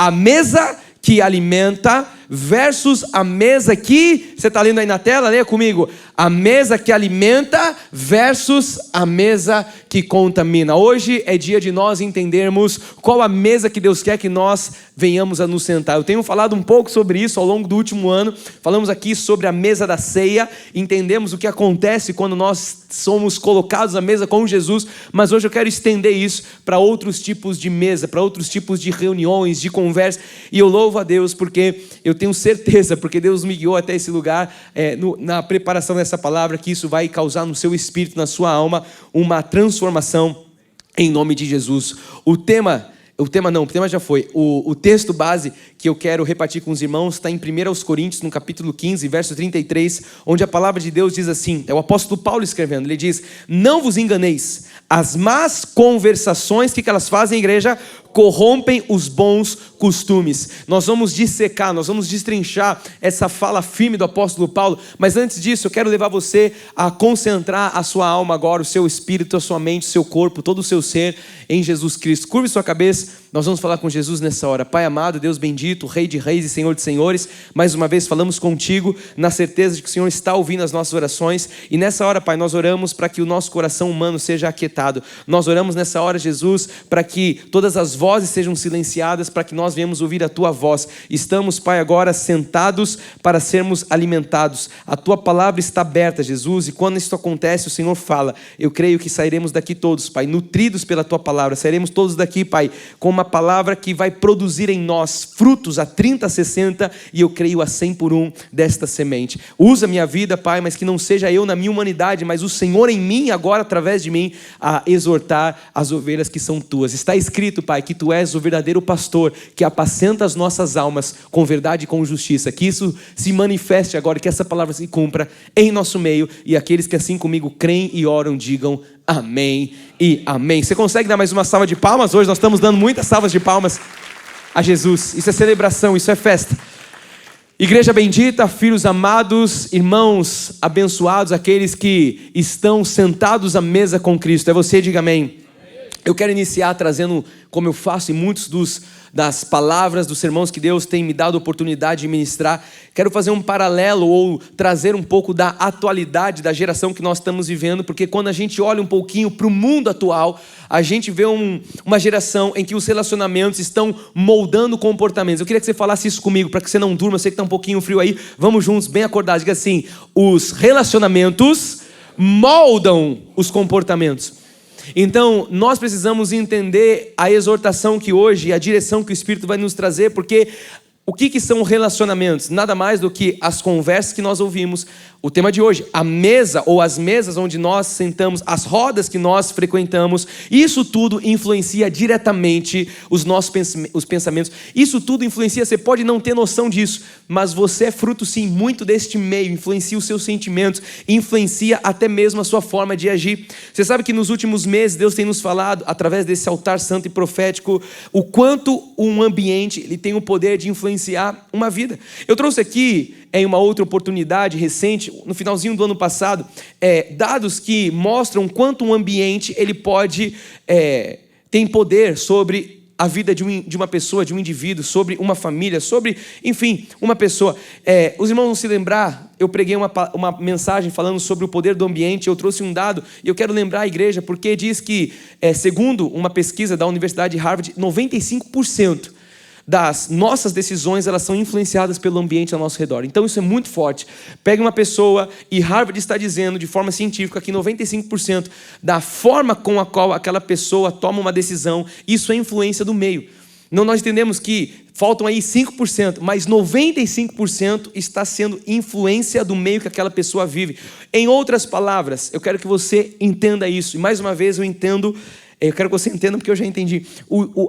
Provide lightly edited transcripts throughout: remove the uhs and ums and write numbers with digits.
A mesa que alimenta versus a mesa que... Você está lendo aí na tela? Leia comigo. A mesa que alimenta versus a mesa que contamina. Hoje é dia de nós entendermos qual a mesa que Deus quer que nós venhamos a nos sentar. Eu tenho falado um pouco sobre isso ao longo do último ano. Falamos aqui sobre a mesa da ceia. Entendemos o que acontece quando nós somos colocados à mesa com Jesus. Mas hoje eu quero estender isso para outros tipos de mesa, para outros tipos de reuniões, de conversa. E eu louvo a Deus porque eu tenho certeza, porque Deus me guiou até esse lugar, na preparação dessa palavra, que isso vai causar no seu espírito, na sua alma, uma transformação em nome de Jesus. O tema já foi. O texto base que eu quero repartir com os irmãos está em 1 Coríntios, no capítulo 15, verso 33, onde a palavra de Deus diz assim, é o apóstolo Paulo escrevendo, ele diz: não vos enganeis, as más conversações, o que elas fazem, igreja? Corrompem os bons costumes. Nós vamos dissecar, nós vamos destrinchar essa fala firme do apóstolo Paulo, mas antes disso eu quero levar você a concentrar a sua alma agora, o seu espírito, a sua mente, o seu corpo, todo o seu ser em Jesus Cristo. Curve sua cabeça, nós vamos falar com Jesus nessa hora. Pai amado, Deus bendito, Rei de reis e Senhor de senhores, mais uma vez falamos contigo, na certeza de que o Senhor está ouvindo as nossas orações, e nessa hora, Pai, nós oramos para que o nosso coração humano seja aquietado. Nós oramos nessa hora, Jesus, para que todas as vozes sejam silenciadas, para que nós venhamos ouvir a Tua voz. Estamos, Pai, agora sentados para sermos alimentados. A Tua palavra está aberta, Jesus, e quando isso acontece, o Senhor fala. Eu creio que sairemos daqui todos, Pai, nutridos pela Tua palavra. Sairemos todos daqui, Pai, com uma palavra que vai produzir em nós frutos a 30, a 60 e eu creio a 100 por 1 desta semente. Usa minha vida, Pai, mas que não seja eu na minha humanidade, mas o Senhor em mim, agora através de mim, a exortar as ovelhas que são Tuas. Está escrito, Pai, que Tu és o verdadeiro pastor que apacenta as nossas almas com verdade e com justiça. Que isso se manifeste agora, que essa palavra se cumpra em nosso meio, e aqueles que assim comigo creem e oram, digam amém e amém. Você consegue dar mais uma salva de palmas? Hoje nós estamos dando muitas salvas de palmas a Jesus. Isso é celebração, isso é festa. Igreja bendita, filhos amados, irmãos abençoados, aqueles que estão sentados à mesa com Cristo. É você, diga amém. Eu quero iniciar trazendo, como eu faço em muitos das palavras, dos sermões que Deus tem me dado a oportunidade de ministrar, quero fazer um paralelo ou trazer um pouco da atualidade da geração que nós estamos vivendo, porque quando a gente olha um pouquinho para o mundo atual, a gente vê uma geração em que os relacionamentos estão moldando comportamentos. Eu queria que você falasse isso comigo, para que você não durma, eu sei que está um pouquinho frio aí, vamos juntos, bem acordados, diga assim: os relacionamentos moldam os comportamentos. Então, nós precisamos entender a exortação que hoje, a direção que o Espírito vai nos trazer, porque o que são relacionamentos? Nada mais do que as conversas que nós ouvimos. O tema de hoje, a mesa ou as mesas onde nós sentamos, as rodas que nós frequentamos, isso tudo influencia diretamente os nossos pensamentos. Isso tudo influencia, você pode não ter noção disso, mas você é fruto sim muito deste meio, influencia os seus sentimentos, influencia até mesmo a sua forma de agir. Você sabe que nos últimos meses Deus tem nos falado, através desse altar santo e profético, o quanto um ambiente ele tem o poder de influenciar uma vida. Eu trouxe aqui, em uma outra oportunidade recente, no finalzinho do ano passado, dados que mostram quanto um ambiente ele pode tem poder sobre a vida de uma pessoa, de um indivíduo, sobre uma família, sobre, enfim, uma pessoa. Os irmãos vão se lembrar, eu preguei uma mensagem falando sobre o poder do ambiente, eu trouxe um dado, e eu quero lembrar a igreja, porque diz que, segundo uma pesquisa da Universidade de Harvard, 95% das nossas decisões, elas são influenciadas pelo ambiente ao nosso redor. Então isso é muito forte. Pega uma pessoa, e Harvard está dizendo de forma científica que 95% da forma com a qual aquela pessoa toma uma decisão, isso é influência do meio. Não, nós entendemos que faltam aí 5%, mas 95% está sendo influência do meio que aquela pessoa vive. Em outras palavras, eu quero que você entenda isso. E mais uma vez eu quero que você entenda, porque eu já entendi.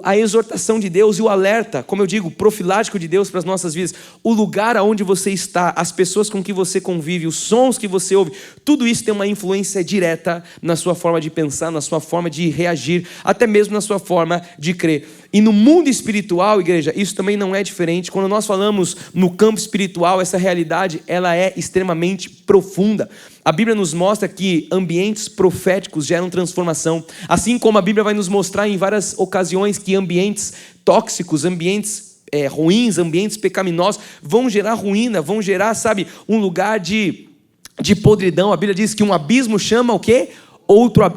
A exortação de Deus e o alerta, como eu digo, profilático de Deus para as nossas vidas. O lugar aonde você está, as pessoas com que você convive, os sons que você ouve, tudo isso tem uma influência direta na sua forma de pensar, na sua forma de reagir, até mesmo na sua forma de crer. E no mundo espiritual, igreja, isso também não é diferente. Quando nós falamos no campo espiritual, essa realidade, ela é extremamente profunda. A Bíblia nos mostra que ambientes proféticos geram transformação. Assim como a Bíblia vai nos mostrar em várias ocasiões que ambientes tóxicos, ambientes ruins, ambientes pecaminosos, vão gerar ruína, vão gerar, sabe, um lugar de podridão. A Bíblia diz que um abismo chama o quê?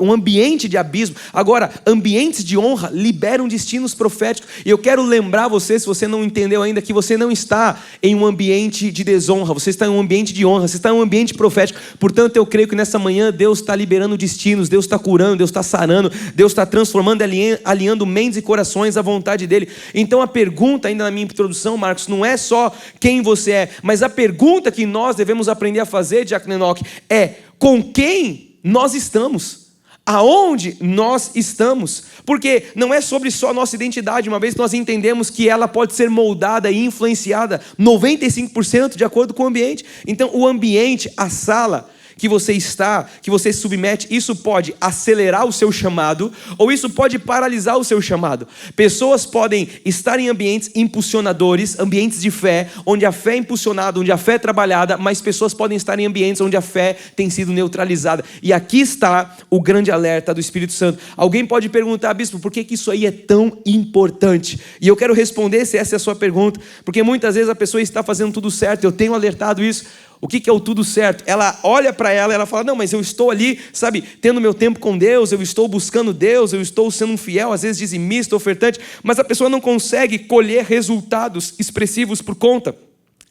Um ambiente de abismo. Agora, ambientes de honra liberam destinos proféticos. E eu quero lembrar você, se você não entendeu ainda, que você não está em um ambiente de desonra, você está em um ambiente de honra, você está em um ambiente profético. Portanto, eu creio que nessa manhã Deus está liberando destinos, Deus está curando, Deus está sarando, Deus está transformando, alinhando mentes e corações à vontade dEle. Então a pergunta, ainda na minha introdução, Marcos, não é só quem você é, mas a pergunta que nós devemos aprender a fazer, Diácono Enoque, é: com quem nós estamos? Aonde nós estamos? Porque não é sobre só a nossa identidade, uma vez que nós entendemos que ela pode ser moldada e influenciada 95% de acordo com o ambiente. Então o ambiente, a sala que você está, que você se submete, isso pode acelerar o seu chamado, ou isso pode paralisar o seu chamado. Pessoas podem estar em ambientes impulsionadores, ambientes de fé, onde a fé é impulsionada, onde a fé é trabalhada, mas pessoas podem estar em ambientes onde a fé tem sido neutralizada. E aqui está o grande alerta do Espírito Santo. Alguém pode perguntar: bispo, por que isso aí é tão importante? E eu quero responder, se essa é a sua pergunta, porque muitas vezes a pessoa está fazendo tudo certo. Eu tenho alertado isso. O que é o tudo certo? Ela olha para ela e ela fala: não, mas eu estou ali, sabe, tendo meu tempo com Deus, eu estou buscando Deus, eu estou sendo um fiel, às vezes dizimista, ofertante, mas a pessoa não consegue colher resultados expressivos por conta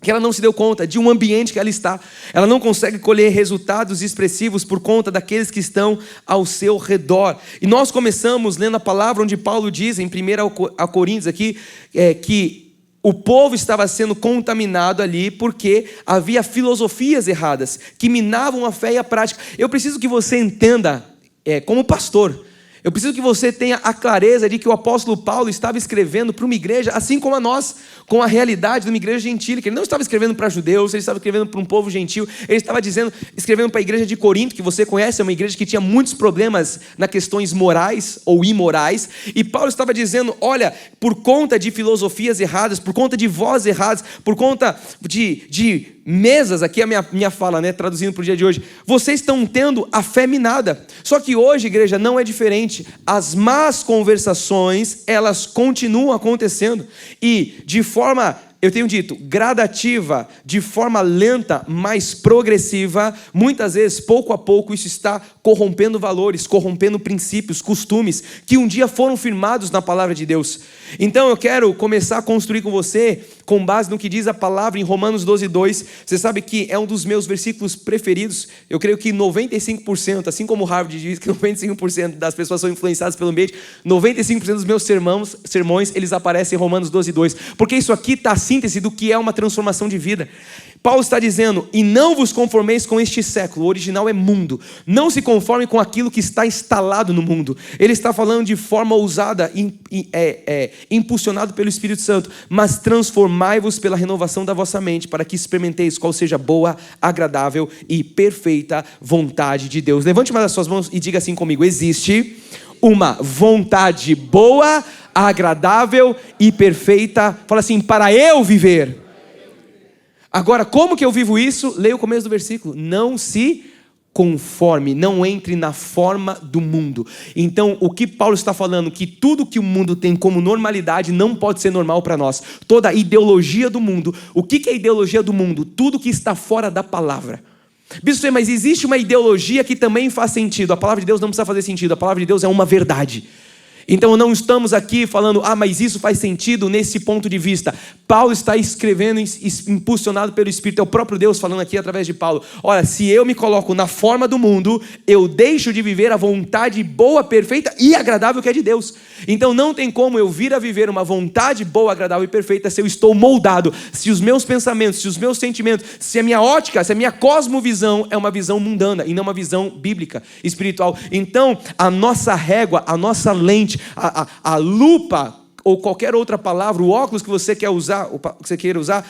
que ela não se deu conta de um ambiente que ela está. Ela não consegue colher resultados expressivos por conta daqueles que estão ao seu redor. E nós começamos lendo a palavra onde Paulo diz em 1 Coríntios aqui, que o povo estava sendo contaminado ali porque havia filosofias erradas que minavam a fé e a prática. Eu preciso que você entenda, como pastor, eu preciso que você tenha a clareza de que o apóstolo Paulo estava escrevendo para uma igreja, assim como a nós, com a realidade de uma igreja gentil, que ele não estava escrevendo para judeus, ele estava escrevendo para um povo gentil, ele estava escrevendo para a igreja de Corinto, que você conhece, é uma igreja que tinha muitos problemas nas questões morais ou imorais, e Paulo estava dizendo: olha, por conta de filosofias erradas, por conta de vozes erradas, por conta de mesas, aqui é a minha fala, né, traduzindo para o dia de hoje, vocês estão tendo a fé minada. Só que hoje, igreja, não é diferente. As más conversações, elas continuam acontecendo, e de forma, eu tenho dito, gradativa, de forma lenta, mas progressiva, muitas vezes, pouco a pouco, isso está corrompendo valores, corrompendo princípios, costumes, que um dia foram firmados na palavra de Deus. Então eu quero começar a construir com você, com base no que diz a palavra em Romanos 12:2, você sabe que é um dos meus versículos preferidos. Eu creio que 95%, assim como o Harvard diz que 95% das pessoas são influenciadas pelo ambiente, 95% dos meus sermões, eles aparecem em Romanos 12:2, porque isso aqui está a síntese do que é uma transformação de vida. Paulo está dizendo: e não vos conformeis com este século. O original é mundo. Não se conforme com aquilo que está instalado no mundo. Ele está falando de forma ousada, impulsionado pelo Espírito Santo. Mas transformai-vos pela renovação da vossa mente, para que experimenteis qual seja boa, agradável e perfeita vontade de Deus. Levante uma das suas mãos e diga assim comigo: existe uma vontade boa, agradável e perfeita. Fala assim: para eu viver. Agora, como que eu vivo isso? Leia o começo do versículo: não se conforme, não entre na forma do mundo. Então, o que Paulo está falando? Que tudo que o mundo tem como normalidade não pode ser normal para nós. Toda a ideologia do mundo. O que é a ideologia do mundo? Tudo que está fora da palavra. Bispo, mas existe uma ideologia que também faz sentido. A palavra de Deus não precisa fazer sentido. A palavra de Deus é uma verdade. Então não estamos aqui falando: mas isso faz sentido nesse ponto de vista. Paulo está escrevendo, impulsionado pelo Espírito, é o próprio Deus falando aqui através de Paulo. Olha, se eu me coloco na forma do mundo, eu deixo de viver a vontade boa, perfeita e agradável que é de Deus. Então não tem como eu vir a viver uma vontade boa, agradável e perfeita se eu estou moldado, se os meus pensamentos, se os meus sentimentos, se a minha ótica, se a minha cosmovisão é uma visão mundana e não uma visão bíblica, espiritual. Então a nossa régua, a nossa lente, a lupa ou qualquer outra palavra, o óculos que você quer usar, que você queira usar,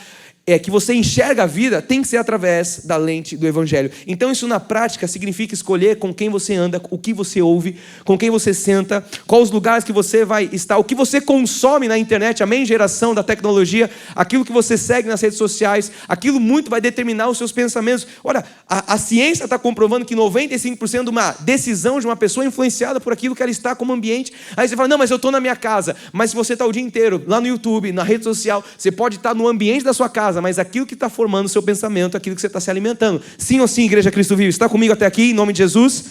que você enxerga a vida tem que ser através da lente do Evangelho. Então isso na prática significa escolher com quem você anda, o que você ouve, com quem você senta, quais os lugares que você vai estar, o que você consome na internet, amém? Geração da tecnologia, aquilo que você segue nas redes sociais, aquilo muito vai determinar os seus pensamentos. Olha, a ciência está comprovando que 95% de uma decisão de uma pessoa é influenciada por aquilo que ela está como ambiente. Aí você fala, não, mas eu estou na minha casa. Mas se você está o dia inteiro lá no YouTube, na rede social, você pode estar no ambiente da sua casa, mas aquilo que está formando o seu pensamento, aquilo que você está se alimentando. Sim ou sim, Igreja Cristo Vive? Está comigo até aqui, em nome de Jesus?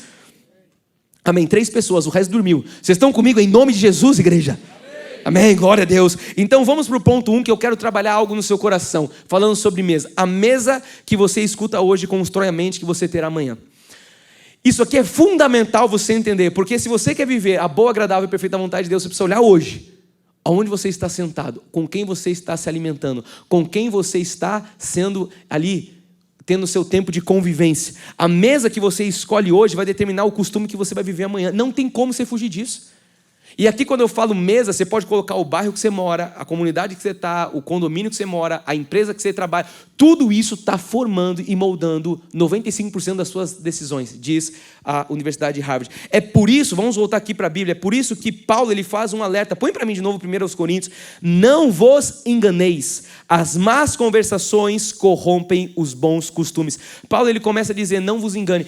Amém. 3 pessoas, o resto dormiu. Vocês estão comigo em nome de Jesus, igreja? Amém, glória a Deus. Então vamos para o ponto 1, que eu quero trabalhar algo no seu coração, falando sobre mesa. A mesa que você escuta hoje constrói a mente que você terá amanhã. Isso aqui é fundamental você entender, porque se você quer viver a boa, agradável e perfeita vontade de Deus, você precisa olhar hoje. Aonde você está sentado, com quem você está se alimentando, com quem você está sendo ali, tendo o seu tempo de convivência. A mesa que você escolhe hoje vai determinar o costume que você vai viver amanhã. Não tem como você fugir disso. E aqui quando eu falo mesa, você pode colocar o bairro que você mora, a comunidade que você está, o condomínio que você mora, a empresa que você trabalha. Tudo isso está formando e moldando 95% das suas decisões, diz a Universidade de Harvard. É por isso, vamos voltar aqui para a Bíblia, é por isso que Paulo ele faz um alerta. Põe para mim de novo 1 Coríntios. Não vos enganeis, as más conversações corrompem os bons costumes. Paulo ele começa a dizer, não vos engane.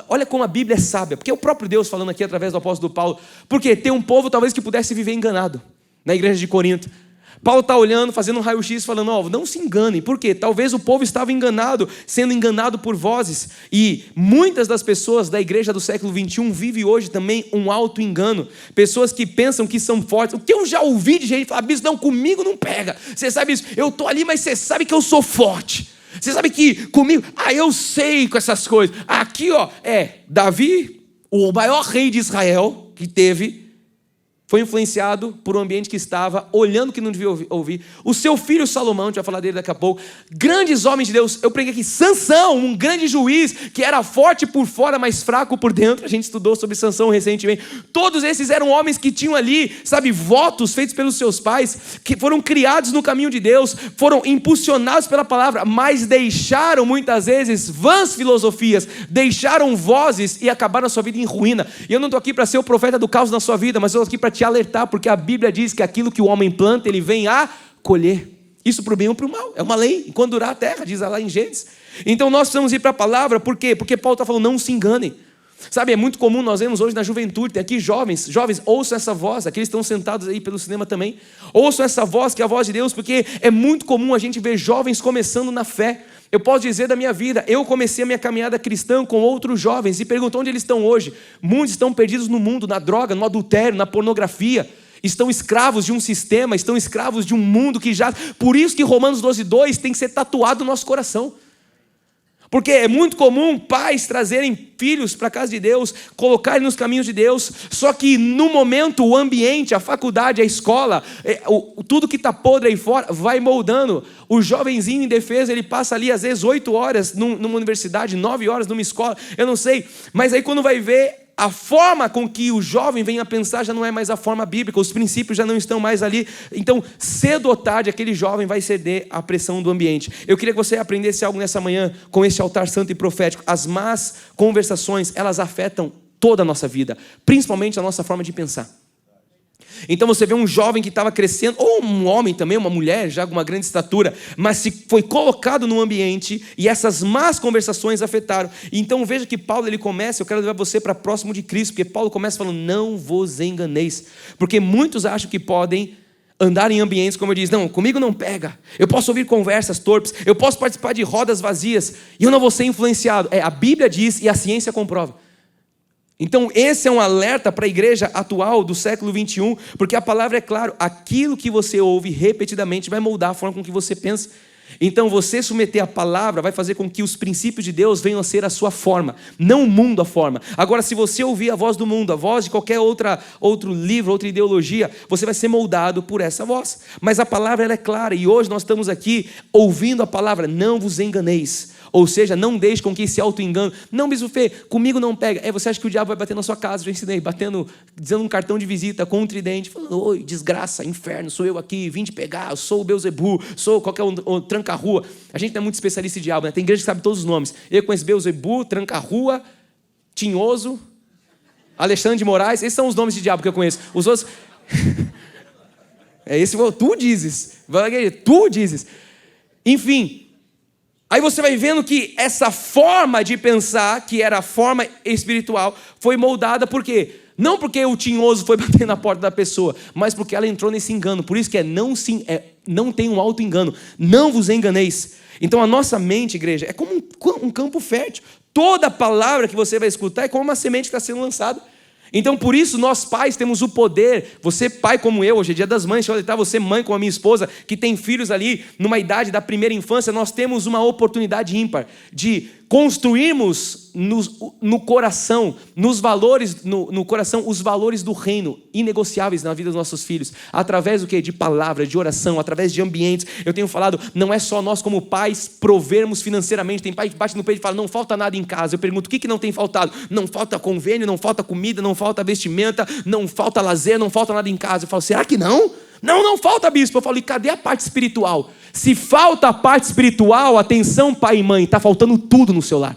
Olha como a Bíblia é sábia, porque é o próprio Deus falando aqui através do apóstolo Paulo, porque tem um povo talvez que pudesse viver enganado na igreja de Corinto. Paulo está olhando, fazendo um raio-x, falando, não se enganem, porque talvez o povo estava enganado, sendo enganado por vozes, e muitas das pessoas da igreja do século 21 vivem hoje também um auto-engano, pessoas que pensam que são fortes. O que eu já ouvi de gente falar, bispo, não, comigo não pega, você sabe isso, eu estou ali, mas você sabe que eu sou forte. Você sabe que comigo, eu sei com essas coisas. Aqui, Davi, o maior rei de Israel que teve, foi influenciado por um ambiente que estava olhando o que não devia ouvir. O seu filho Salomão, a gente vai falar dele daqui a pouco. Grandes homens de Deus. Eu preguei aqui, Sansão, um grande juiz, que era forte por fora, mas fraco por dentro. A gente estudou sobre Sansão recentemente. Todos esses eram homens que tinham ali, votos feitos pelos seus pais, que foram criados no caminho de Deus, foram impulsionados pela palavra, mas deixaram muitas vezes vãs filosofias, deixaram vozes e acabaram a sua vida em ruína. E eu não estou aqui para ser o profeta do caos na sua vida, mas eu estou aqui para te alertar, porque a Bíblia diz que aquilo que o homem planta, ele vem a colher. Isso para o bem ou para o mal, é uma lei, enquanto durar a terra, diz lá em Gênesis. Então nós precisamos ir para a palavra, por quê? Porque Paulo está falando, não se enganem. É muito comum, nós vemos hoje na juventude, tem aqui jovens, ouçam essa voz, aqueles estão sentados aí pelo cinema também, ouçam essa voz, que é a voz de Deus, porque é muito comum a gente ver jovens começando na fé. Eu posso dizer da minha vida, eu comecei a minha caminhada cristã com outros jovens e pergunto onde eles estão hoje. Muitos estão perdidos no mundo, na droga, no adultério, na pornografia. Estão escravos de um sistema, estão escravos de um mundo que já... Por isso que Romanos 12:2 tem que ser tatuado no nosso coração. Porque é muito comum pais trazerem filhos para a casa de Deus, colocarem nos caminhos de Deus, só que no momento o ambiente, a faculdade, a escola, tudo que está podre aí fora vai moldando. O jovenzinho indefeso, ele passa ali às vezes 8 horas numa universidade, 9 horas numa escola, eu não sei, mas aí quando vai ver, a forma com que o jovem vem a pensar já não é mais a forma bíblica, os princípios já não estão mais ali. Então, cedo ou tarde, aquele jovem vai ceder à pressão do ambiente. Eu queria que você aprendesse algo nessa manhã com esse altar santo e profético. As más conversações, elas afetam toda a nossa vida, principalmente a nossa forma de pensar. Então você vê um jovem que estava crescendo, ou um homem também, uma mulher já com uma grande estatura, mas se foi colocado no ambiente e essas más conversações afetaram. Então veja que Paulo ele começa, eu quero levar você para próximo de Cristo, porque Paulo começa falando, não vos enganeis, porque muitos acham que podem andar em ambientes como eu disse, não, comigo não pega, eu posso ouvir conversas torpes, eu posso participar de rodas vazias, e eu não vou ser influenciado. A Bíblia diz e a ciência comprova. Então esse é um alerta para a igreja atual do século 21, porque a palavra é clara, aquilo que você ouve repetidamente vai moldar a forma com que você pensa. Então você submeter a palavra vai fazer com que os princípios de Deus venham a ser a sua forma, não o mundo a forma. Agora se você ouvir a voz do mundo, a voz de qualquer outro livro, outra ideologia, você vai ser moldado por essa voz. Mas a palavra ela é clara e hoje nós estamos aqui ouvindo a palavra, não vos enganeis. Ou seja, não deixe com que esse auto-engano, não, bispo Fê, comigo não pega. Você acha que o diabo vai bater na sua casa? Já ensinei, dizendo um cartão de visita com um tridente, falando, oi, desgraça, inferno, sou eu aqui, vim te pegar, eu sou o Beelzebub, sou qualquer um, tranca-rua. A gente não é muito especialista em diabo, né? Tem igreja que sabe todos os nomes. Eu conheço Beelzebu, tranca-rua, Tinhoso, Alexandre de Moraes. Esses são os nomes de diabo que eu conheço. Os outros... tu dizes. Tu dizes. Enfim... Aí você vai vendo que essa forma de pensar, que era a forma espiritual, foi moldada por quê? Não porque o tinhoso foi bater na porta da pessoa, mas porque ela entrou nesse engano. Por isso que não tem um auto-engano. Não vos enganeis. Então a nossa mente, igreja, é como um campo fértil. Toda palavra que você vai escutar é como uma semente que está sendo lançada. Então, por isso, nós pais temos o poder, você pai como eu, hoje é dia das mães, você mãe como a minha esposa, que tem filhos ali numa idade da primeira infância, nós temos uma oportunidade ímpar de construirmos no coração, nos valores, no coração, os valores do reino, inegociáveis na vida dos nossos filhos, através do quê? De palavra, de oração, através de ambientes. Eu tenho falado, não é só nós como pais provermos financeiramente, tem pai que bate no peito e fala, não falta nada em casa. Eu pergunto, o que não tem faltado? Não falta convênio, não falta comida, não falta vestimenta, não falta lazer, não falta nada em casa. Eu falo, será que não? Não falta, bispo. Eu falo, e cadê a parte espiritual? Se falta a parte espiritual, atenção pai e mãe, está faltando tudo no seu lar.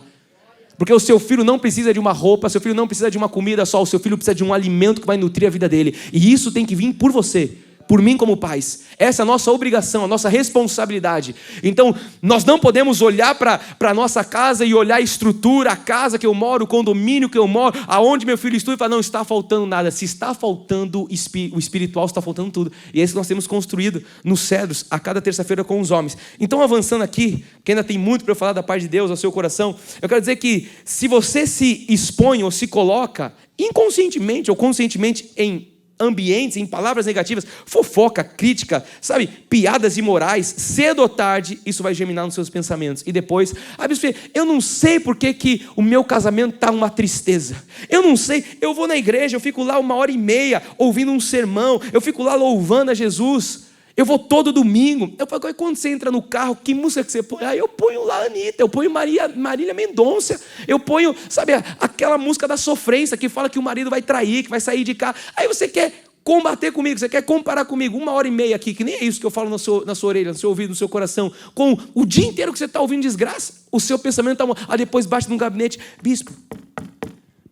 Porque o seu filho não precisa de uma roupa, seu filho não precisa de uma comida só, o seu filho precisa de um alimento que vai nutrir a vida dele. E isso tem que vir por você, por mim como pais. Essa é a nossa obrigação, a nossa responsabilidade. Então, nós não podemos olhar para a nossa casa e olhar a estrutura, a casa que eu moro, o condomínio que eu moro, aonde meu filho estuda e falar, não está faltando nada. Se está faltando o espiritual, está faltando tudo. E é isso que nós temos construído nos cedros, a cada terça-feira com os homens. Então, avançando aqui, que ainda tem muito para eu falar da parte de Deus ao seu coração, eu quero dizer que se você se expõe ou se coloca, inconscientemente ou conscientemente em ambientes, em palavras negativas, fofoca, crítica, sabe, piadas imorais, cedo ou tarde, isso vai germinar nos seus pensamentos. E depois, bispo, eu não sei por que o meu casamento está uma tristeza. Eu não sei, eu vou na igreja, eu fico lá 1h30 ouvindo um sermão, eu fico lá louvando a Jesus. Eu vou todo domingo. Eu falo, quando você entra no carro, que música que você põe? Eu ponho lá Anitta, eu ponho Marília Mendonça, eu ponho, sabe, aquela música da sofrência que fala que o marido vai trair, que vai sair de casa. Aí você quer combater comigo, você quer comparar comigo 1h30 aqui, que nem é isso que eu falo na sua orelha, no seu ouvido, no seu coração, com o dia inteiro que você está ouvindo desgraça. O seu pensamento está... depois bate no gabinete, bispo,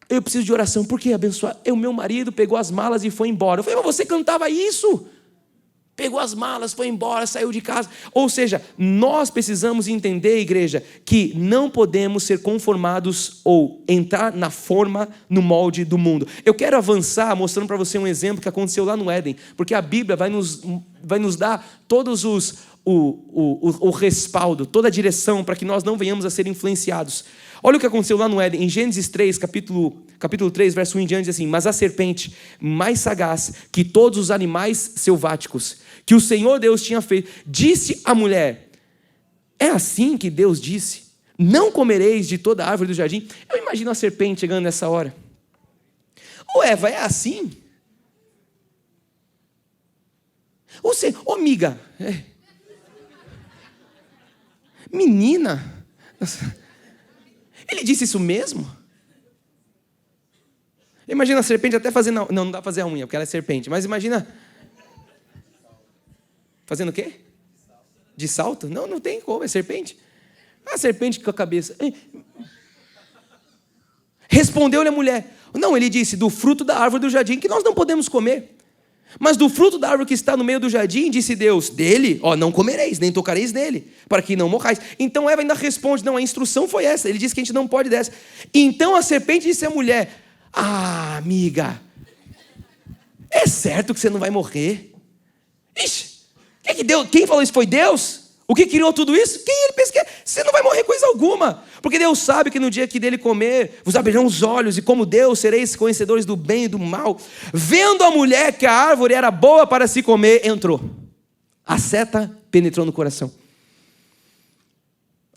eu preciso de oração. Por que abençoar? O meu marido pegou as malas e foi embora. Eu falei, mas você cantava isso? Pegou as malas, foi embora, saiu de casa. Ou seja, nós precisamos entender, igreja, que não podemos ser conformados ou entrar na forma, no molde do mundo. Eu quero avançar mostrando para você um exemplo que aconteceu lá no Éden, porque a Bíblia vai nos dar todos o respaldo, toda a direção para que nós não venhamos a ser influenciados. Olha o que aconteceu lá no Éden, em Gênesis 3, capítulo 3, verso 1 em diante, diz assim, mas a serpente, mais sagaz que todos os animais selváticos, que o Senhor Deus tinha feito, disse à mulher, é assim que Deus disse, não comereis de toda a árvore do jardim? Eu imagino a serpente chegando nessa hora. Eva, é assim? Amiga, menina, ele disse isso mesmo? Imagina a serpente até fazendo... Não dá para fazer a unha, porque ela é serpente. Mas imagina... Fazendo o quê? De salto? Não tem como, é serpente. A serpente com a cabeça. Respondeu-lhe a mulher. Não, ele disse, do fruto da árvore do jardim, que nós não podemos comer. Mas do fruto da árvore que está no meio do jardim, disse Deus, dele, não comereis, nem tocareis nele, para que não morrais. Então Eva ainda responde, não, a instrução foi essa, ele disse que a gente não pode dessa. Então a serpente disse à mulher, amiga, é certo que você não vai morrer? Ixi, quem falou isso foi Deus? O que criou tudo isso? Quem ele pensa que é? Você não vai morrer coisa alguma. Porque Deus sabe que no dia que dele comer, vos abrirão os olhos, e como Deus sereis conhecedores do bem e do mal. Vendo a mulher que a árvore era boa para se comer, entrou. A seta penetrou no coração.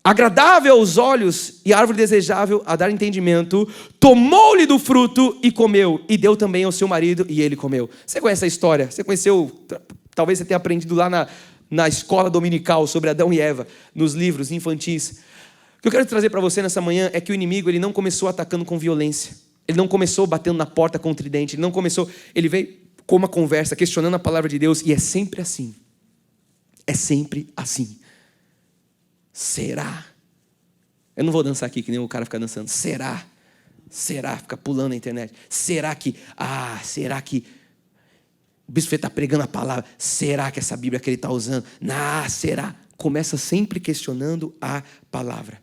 Agradável aos olhos e árvore desejável a dar entendimento, tomou-lhe do fruto e comeu, e deu também ao seu marido, e ele comeu. Você conhece a história? Você conheceu, talvez você tenha aprendido lá na escola dominical sobre Adão e Eva, nos livros infantis. O que eu quero trazer para você nessa manhã é que o inimigo ele não começou atacando com violência, ele não começou batendo na porta com tridente, ele veio com uma conversa, questionando a palavra de Deus, e é sempre assim. É sempre assim. Será? Eu não vou dançar aqui que nem o cara fica dançando. Será? Será? Fica pulando na internet. Será que o bispo está pregando a palavra? Será que essa Bíblia que ele está usando? Será? Começa sempre questionando a palavra.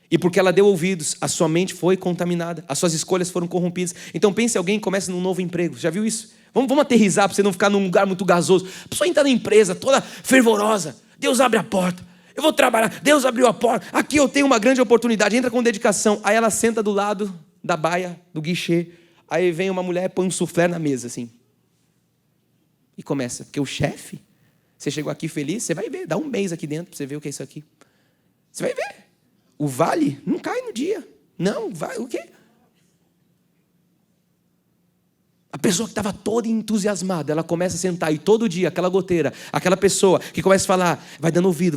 E porque ela deu ouvidos, a sua mente foi contaminada, as suas escolhas foram corrompidas. Então pense alguém que começa num novo emprego. Já viu isso? Vamos aterrizar para você não ficar num lugar muito gasoso. A pessoa entra na empresa toda fervorosa. Deus abre a porta. Eu vou trabalhar. Deus abriu a porta. Aqui eu tenho uma grande oportunidade. Entra com dedicação. Aí ela senta do lado da baia, do guichê. Aí vem uma mulher e põe um soufflé na mesa assim. E começa. Porque o chefe, você chegou aqui feliz, você vai ver. Dá um mês aqui dentro para você ver o que é isso aqui. Você vai ver. O vale não cai no dia. Não, vai, o quê? A pessoa que estava toda entusiasmada, ela começa a sentar e todo dia, aquela goteira, aquela pessoa que começa a falar, vai dando ouvido,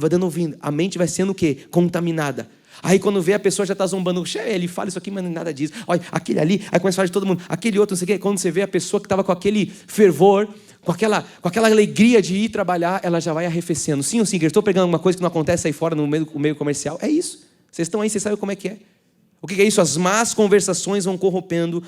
a mente vai sendo o quê? Contaminada. Aí quando vê a pessoa já está zombando, ele fala isso aqui, mas nada disso. Olha, aquele ali, aí começa a falar de todo mundo, aquele outro, não sei o quê. Quando você vê a pessoa que estava com aquele fervor, com aquela alegria de ir trabalhar, ela já vai arrefecendo. Sim ou sim, eu estou pegando uma coisa que não acontece aí fora no meio comercial. É isso. Vocês estão aí, vocês sabem como é que é. O que é isso? As más conversações vão corrompendo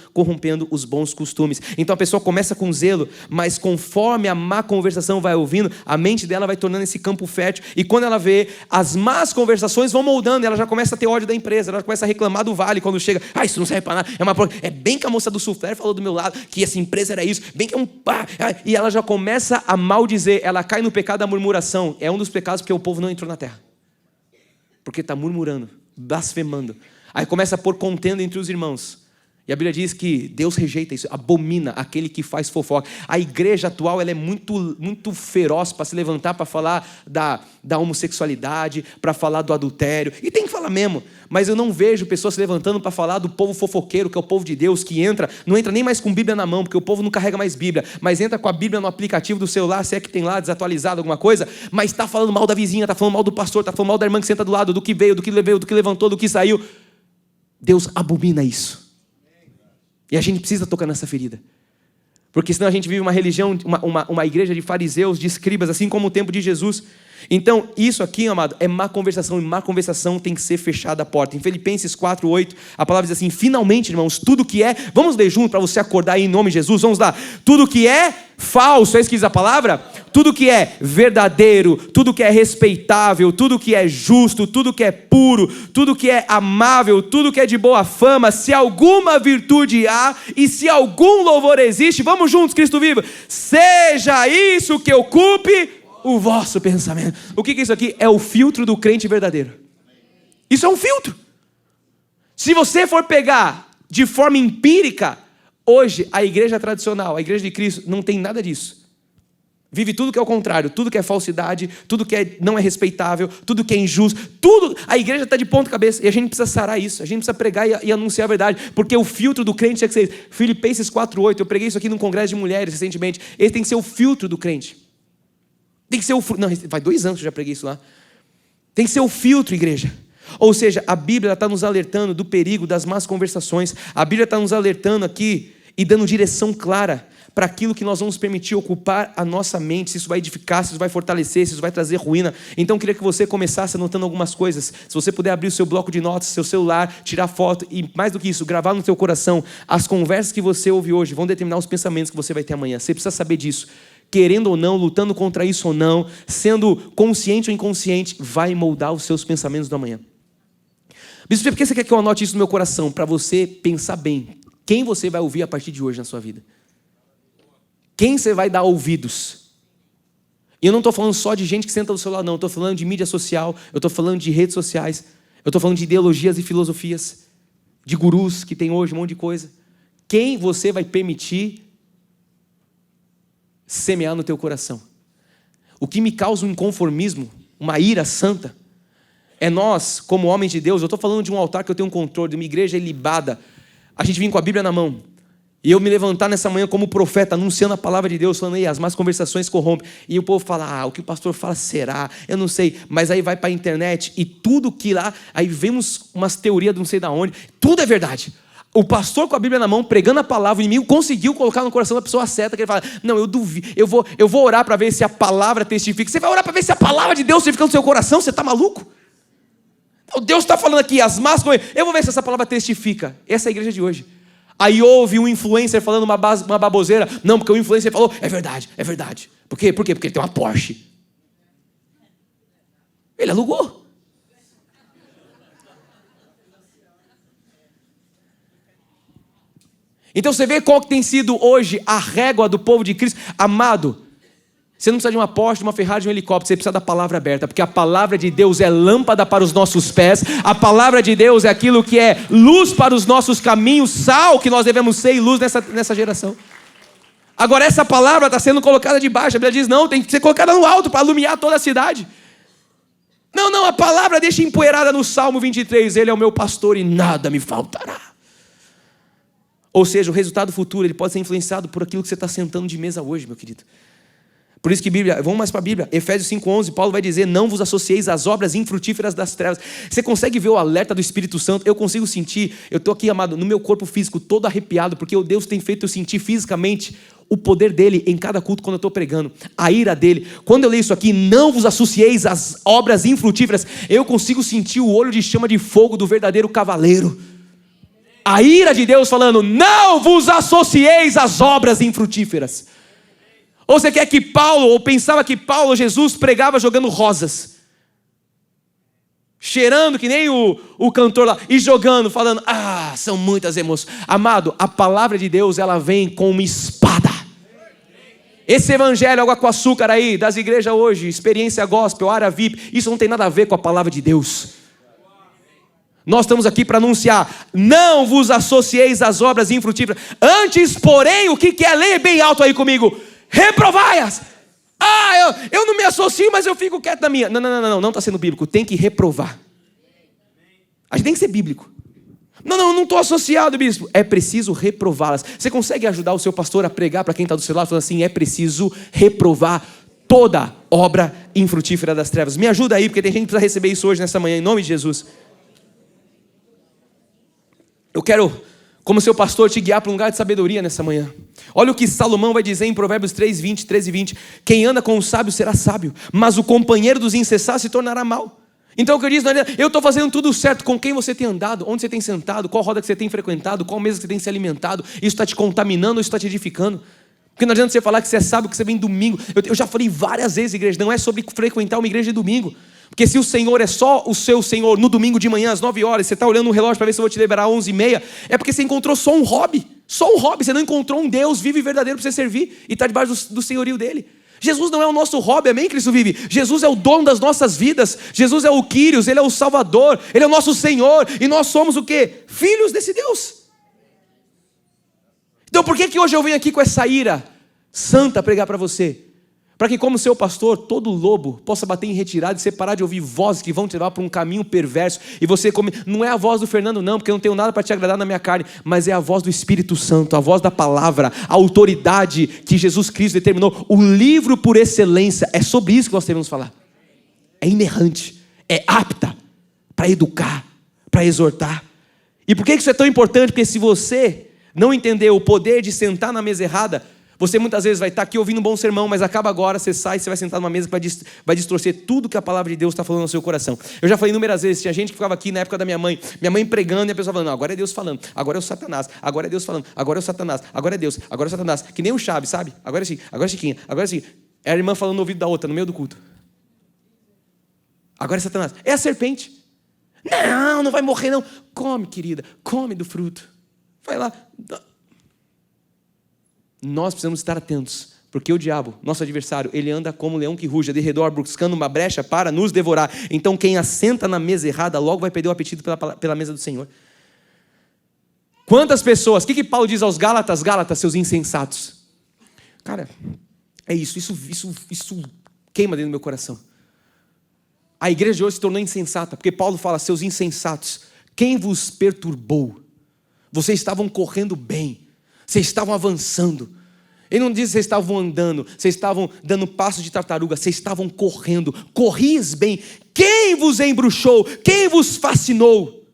os bons costumes. Então a pessoa começa com zelo, mas conforme a má conversação vai ouvindo, a mente dela vai tornando esse campo fértil. E quando ela vê, as más conversações vão moldando, ela já começa a ter ódio da empresa, ela começa a reclamar do vale quando chega. Isso não serve para nada. É bem que a moça do soufflé falou do meu lado, que essa empresa era isso, bem que é um pá. E ela já começa a maldizer, ela cai no pecado da murmuração. É um dos pecados porque o povo não entrou na terra. Porque está murmurando, blasfemando. Aí começa a pôr contenda entre os irmãos. E a Bíblia diz que Deus rejeita isso, abomina aquele que faz fofoca. A igreja atual ela é muito feroz para se levantar para falar da homossexualidade, para falar do adultério. E tem que falar mesmo. Mas eu não vejo pessoas se levantando para falar do povo fofoqueiro, que é o povo de Deus, que não entra nem mais com Bíblia na mão, porque o povo não carrega mais Bíblia, mas entra com a Bíblia no aplicativo do celular, se é que tem lá desatualizado alguma coisa, mas está falando mal da vizinha, está falando mal do pastor, está falando mal da irmã que senta do lado, do que veio, do que levou, do que levantou, do que saiu. Deus abomina isso. E a gente precisa tocar nessa ferida. Porque senão a gente vive uma religião, uma igreja de fariseus, de escribas, assim como o tempo de Jesus. Então, isso aqui, amado, é má conversação. E má conversação tem que ser fechada a porta. Em Filipenses 4:8, a palavra diz assim, finalmente, irmãos, tudo que é... Vamos ler junto para você acordar aí em nome de Jesus. Vamos lá. Tudo que é falso, é isso que diz a palavra? Tudo que é verdadeiro, tudo que é respeitável, tudo que é justo, tudo que é puro, tudo que é amável, tudo que é de boa fama, se alguma virtude há e se algum louvor existe, vamos juntos, Cristo vivo, seja isso que ocupe o vosso pensamento. O que é isso aqui? É o filtro do crente verdadeiro. Isso é um filtro. Se você for pegar de forma empírica, hoje a igreja tradicional, a igreja de Cristo, não tem nada disso. Vive tudo que é o contrário, tudo que é falsidade, tudo que não é respeitável, tudo que é injusto, tudo, a igreja está de ponta cabeça, e a gente precisa sarar isso, a gente precisa pregar e anunciar a verdade, porque o filtro do crente tem que ser, Filipenses 4:8, eu preguei isso aqui num congresso de mulheres recentemente, esse tem que ser o filtro do crente, tem que ser faz 2 anos que eu já preguei isso lá, tem que ser o filtro, igreja. Ou seja, a Bíblia está nos alertando do perigo das más conversações, a Bíblia está nos alertando aqui e dando direção clara para aquilo que nós vamos permitir ocupar a nossa mente, se isso vai edificar, se isso vai fortalecer, se isso vai trazer ruína. Então eu queria que você começasse anotando algumas coisas. Se você puder abrir o seu bloco de notas, seu celular, tirar foto e mais do que isso, gravar no seu coração. As conversas que você ouve hoje vão determinar os pensamentos que você vai ter amanhã. Você precisa saber disso. Querendo ou não, lutando contra isso ou não, sendo consciente ou inconsciente, vai moldar os seus pensamentos do amanhã. Bispo, por que você quer que eu anote isso no meu coração? Para você pensar bem. Quem você vai ouvir a partir de hoje na sua vida? Quem você vai dar ouvidos? E eu não estou falando só de gente que senta do seu lado, não. Eu estou falando de mídia social, eu estou falando de redes sociais, eu estou falando de ideologias e filosofias, de gurus que tem hoje, um monte de coisa. Quem você vai permitir semear no teu coração? O que me causa um inconformismo, uma ira santa, é nós, como homens de Deus, eu estou falando de um altar que eu tenho um controle, de uma igreja ilibada, a gente vir com a Bíblia na mão, e eu me levantar nessa manhã como profeta, anunciando a palavra de Deus, falando, as más conversações corrompem. E o povo fala, o que o pastor fala será? Eu não sei. Mas aí vai para a internet e tudo que lá, aí vemos umas teorias de não sei de onde, tudo é verdade. O pastor com a Bíblia na mão, pregando a palavra, o inimigo conseguiu colocar no coração da pessoa certa, que ele fala, não, eu duvido, eu vou orar para ver se a palavra testifica. Você vai orar para ver se a palavra de Deus testifica no seu coração? Você está maluco? Deus está falando aqui, as más coisas. Eu vou ver se essa palavra testifica. Essa é a igreja de hoje. Aí houve um influencer falando uma baboseira. Não, porque o influencer falou, é verdade, é verdade. Por quê? Porque ele tem uma Porsche. Ele alugou. Então você vê qual que tem sido hoje a régua do povo de Cristo. Amado, você não precisa de uma Porsche, de uma Ferrari, de um helicóptero. Você precisa da palavra aberta. Porque a palavra de Deus é lâmpada para os nossos pés. A palavra de Deus é aquilo que é luz para os nossos caminhos. Sal que nós devemos ser e luz nessa geração. Agora essa palavra está sendo colocada de baixo. A Bíblia diz, não, tem que ser colocada no alto para iluminar toda a cidade. Não, a palavra deixa empoeirada no Salmo 23. Ele é o meu pastor e nada me faltará. Ou seja, o resultado futuro ele pode ser influenciado por aquilo que você está sentando de mesa hoje, meu querido. Por isso que Bíblia, vamos mais para a Bíblia, Efésios 5:11, Paulo vai dizer, não vos associeis às obras infrutíferas das trevas. Você consegue ver o alerta do Espírito Santo? Eu consigo sentir, eu estou aqui, amado, no meu corpo físico, todo arrepiado, porque o Deus tem feito eu sentir fisicamente o poder dele em cada culto quando eu estou pregando, a ira dele. Quando eu leio isso aqui, não vos associeis às obras infrutíferas, eu consigo sentir o olho de chama de fogo do verdadeiro cavaleiro. A ira de Deus falando, não vos associeis às obras infrutíferas. Ou você quer que Paulo, ou pensava que Paulo ou Jesus pregava jogando rosas, cheirando que nem o cantor lá, e jogando, falando, são muitas emoções. Amado, a palavra de Deus, ela vem com uma espada. Esse evangelho, água com açúcar aí, das igrejas hoje, experiência gospel, área VIP, isso não tem nada a ver com a palavra de Deus. Nós estamos aqui para anunciar, não vos associeis às obras infrutíferas, antes, porém, o que é? Leia bem alto aí comigo, reprovai-as. Eu não me associo, mas eu fico quieto na minha. Não está sendo bíblico, tem que reprovar. A gente tem que ser bíblico. Não estou associado, bispo. É preciso reprová-las. Você consegue ajudar o seu pastor a pregar para quem está do seu lado, falando assim, é preciso reprovar toda obra infrutífera das trevas. Me ajuda aí, porque tem gente que precisa receber isso hoje, nessa manhã, em nome de Jesus. Eu quero, como seu pastor, te guiar para um lugar de sabedoria nessa manhã. Olha o que Salomão vai dizer em Provérbios 3:20, 13 e 20. Quem anda com o sábio será sábio, mas o companheiro dos insensatos se tornará mau. Então o que eu disse, eu estou fazendo tudo certo. Com quem você tem andado, onde você tem sentado, qual roda que você tem frequentado, qual mesa que você tem se alimentado. Isso está te contaminando ou isso está te edificando? Porque não adianta você falar que você é sábio, que você vem domingo. Eu já falei várias vezes, igreja, não é sobre frequentar uma igreja de domingo. Porque se o Senhor é só o seu Senhor no domingo de manhã às 9 horas, você está olhando no relógio para ver se eu vou te liberar às 11h30, é porque você encontrou só um hobby. Só um hobby, você não encontrou um Deus vivo e verdadeiro para você servir e está debaixo do senhorio dele. Jesus não é o nosso hobby, amém, Cristo vive? Jesus é o dono das nossas vidas. Jesus é o Quírios, Ele é o Salvador, Ele é o nosso Senhor. E nós somos o quê? Filhos desse Deus. Então por que hoje eu venho aqui com essa ira santa pregar para você? Para que como seu pastor, todo lobo possa bater em retirada e você parar de ouvir vozes que vão te levar para um caminho perverso. E você não é a voz do Fernando não, porque eu não tenho nada para te agradar na minha carne, mas é a voz do Espírito Santo, a voz da palavra, a autoridade que Jesus Cristo determinou. O livro por excelência, é sobre isso que nós devemos falar. É inerrante, é apta para educar, para exortar. E por que isso é tão importante? Porque se você não entender o poder de sentar na mesa errada, você muitas vezes vai estar aqui ouvindo um bom sermão, mas acaba agora, você sai, você vai sentar numa mesa que vai distorcer tudo que a palavra de Deus está falando no seu coração. Eu já falei inúmeras vezes, tinha gente que ficava aqui na época da minha mãe pregando e a pessoa falando, não, agora é Deus falando, agora é o Satanás, agora é Deus falando, agora é o Satanás, agora é Deus, agora é o Satanás, que nem o Chaves, sabe? Agora é assim, agora é Chiquinha, agora é assim. É a irmã falando no ouvido da outra, no meio do culto. Agora é Satanás, é a serpente. Não vai morrer não. Come, querida, come do fruto. Vai lá. Nós precisamos estar atentos, porque o diabo, nosso adversário, ele anda como um leão que ruge de redor, buscando uma brecha para nos devorar. Então quem assenta na mesa errada, logo vai perder o apetite pela mesa do Senhor. Quantas pessoas, o que Paulo diz aos Gálatas? Gálatas, seus insensatos. Cara, é isso queima dentro do meu coração. A igreja de hoje se tornou insensata, porque Paulo fala, seus insensatos, quem vos perturbou? Vocês estavam correndo bem, vocês estavam avançando. Ele não diz que vocês estavam andando, vocês estavam dando passos de tartaruga, vocês estavam correndo, corrias bem. Quem vos embruxou? Quem vos fascinou?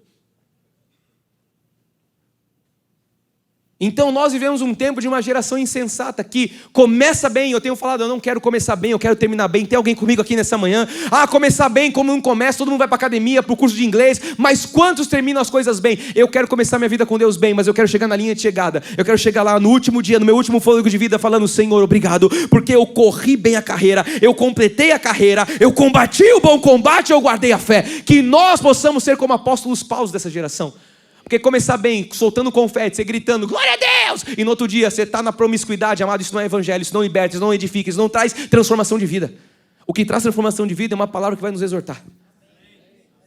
Então nós vivemos um tempo de uma geração insensata que começa bem. Eu tenho falado, eu não quero começar bem, eu quero terminar bem. Tem alguém comigo aqui nessa manhã? Começar bem, como não começa, todo mundo vai para academia, para o curso de inglês. Mas quantos terminam as coisas bem? Eu quero começar minha vida com Deus bem, mas eu quero chegar na linha de chegada. Eu quero chegar lá no último dia, no meu último fôlego de vida, falando: Senhor, obrigado, porque eu corri bem a carreira, eu completei a carreira, eu combati o bom combate, eu guardei a fé. Que nós possamos ser como apóstolos Paulos dessa geração. Porque começar bem, soltando confete, você gritando, glória a Deus! E no outro dia, você está na promiscuidade, amado, isso não é evangelho, isso não liberta, isso não edifica, isso não traz transformação de vida. O que traz transformação de vida é uma palavra que vai nos exortar.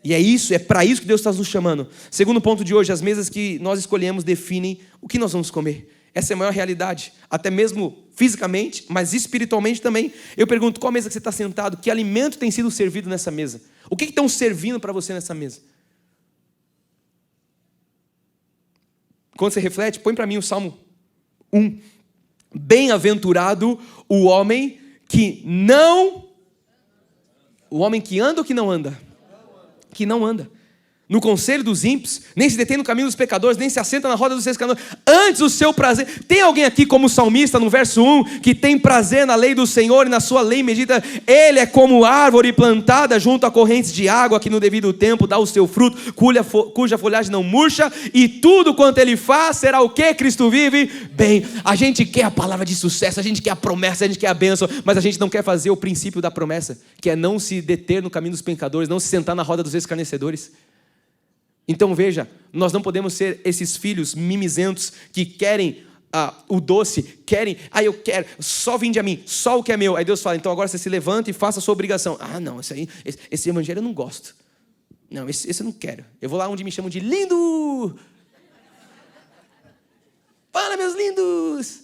E é isso, é para isso que Deus está nos chamando. Segundo ponto de hoje, as mesas que nós escolhemos definem o que nós vamos comer. Essa é a maior realidade, até mesmo fisicamente, mas espiritualmente também. Eu pergunto, qual mesa que você está sentado? Que alimento tem sido servido nessa mesa? O que estão servindo para você nessa mesa? Quando você reflete, põe para mim o Salmo 1. Bem-aventurado o homem que não... O homem que anda ou que não anda? Que não anda no conselho dos ímpios, nem se detém no caminho dos pecadores, nem se assenta na roda dos escândalos. Antes o seu prazer... Tem alguém aqui como o salmista no verso 1, que tem prazer na lei do Senhor e na sua lei medita? Ele é como árvore plantada junto a correntes de água, que no devido tempo dá o seu fruto, cuja folhagem não murcha, e tudo quanto ele faz será o que? Cristo vive bem. A gente quer a palavra de sucesso, a gente quer a promessa, a gente quer a bênção, mas a gente não quer fazer o princípio da promessa, que é não se deter no caminho dos pecadores, não se sentar na roda dos escarnecedores. Então veja, nós não podemos ser esses filhos mimizentos que querem o doce, querem, eu quero, só vinde a mim, só o que é meu. Aí Deus fala, então agora você se levanta e faça a sua obrigação. Não, esse evangelho eu não gosto. Não, esse eu não quero. Eu vou lá onde me chamam de lindo. Fala, meus lindos.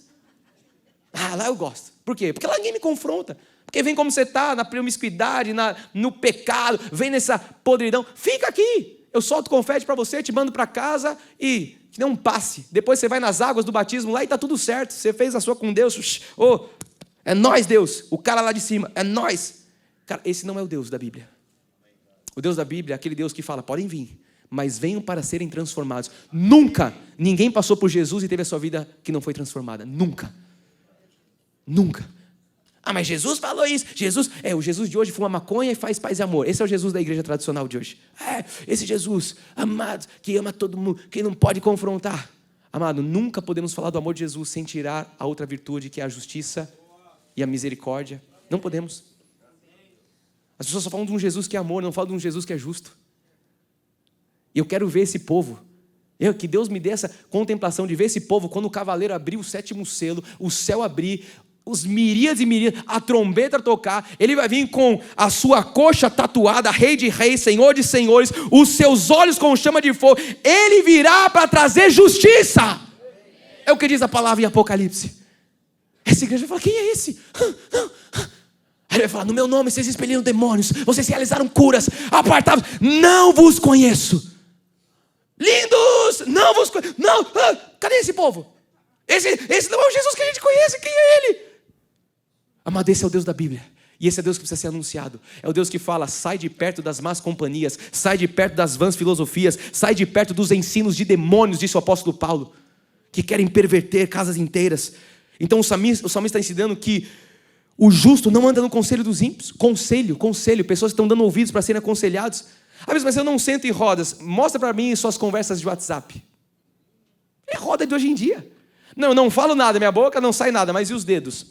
Lá eu gosto. Por quê? Porque lá ninguém me confronta. Porque vem como você está, na promiscuidade, no pecado, vem nessa podridão. Fica aqui. Eu solto confete para você, te mando para casa e que não passe. Depois você vai nas águas do batismo lá e está tudo certo. Você fez a sua com Deus. É nós, Deus. O cara lá de cima, é nós. Cara, esse não é o Deus da Bíblia. O Deus da Bíblia é aquele Deus que fala, podem vir, mas venham para serem transformados. Nunca ninguém passou por Jesus e teve a sua vida que não foi transformada. Nunca. Nunca. Mas Jesus falou isso. O Jesus de hoje fuma maconha e faz paz e amor. Esse é o Jesus da igreja tradicional de hoje. Esse Jesus, amado, que ama todo mundo, que não pode confrontar. Amado, nunca podemos falar do amor de Jesus sem tirar a outra virtude, que é a justiça e a misericórdia. Não podemos. As pessoas só falam de um Jesus que é amor, não falam de um Jesus que é justo. E eu quero ver esse povo. Que Deus me dê essa contemplação de ver esse povo quando o cavaleiro abrir o 7º selo, o céu abrir, os miríades e miríades, a trombeta tocar, ele vai vir com a sua coxa tatuada, rei de reis, senhor de senhores, os seus olhos com chama de fogo, ele virá para trazer justiça. É o que diz a palavra em Apocalipse. Essa igreja vai falar, quem é esse? Aí ele vai falar, no meu nome vocês expeliram demônios, vocês realizaram curas, apartados, não vos conheço. Lindos, não vos conheço. Não, cadê esse povo? Esse não é o Jesus que a gente conhece, quem é ele? Amado, esse é o Deus da Bíblia. E esse é o Deus que precisa ser anunciado. É o Deus que fala, sai de perto das más companhias, sai de perto das vãs filosofias, sai de perto dos ensinos de demônios, disse o apóstolo Paulo, que querem perverter casas inteiras. Então o salmista está ensinando que o justo não anda no conselho dos ímpios. Conselho, pessoas que estão dando ouvidos para serem aconselhados. Mas eu não sento em rodas. Mostra para mim suas conversas de WhatsApp. É roda de hoje em dia. Não falo nada, minha boca não sai nada, mas e os dedos?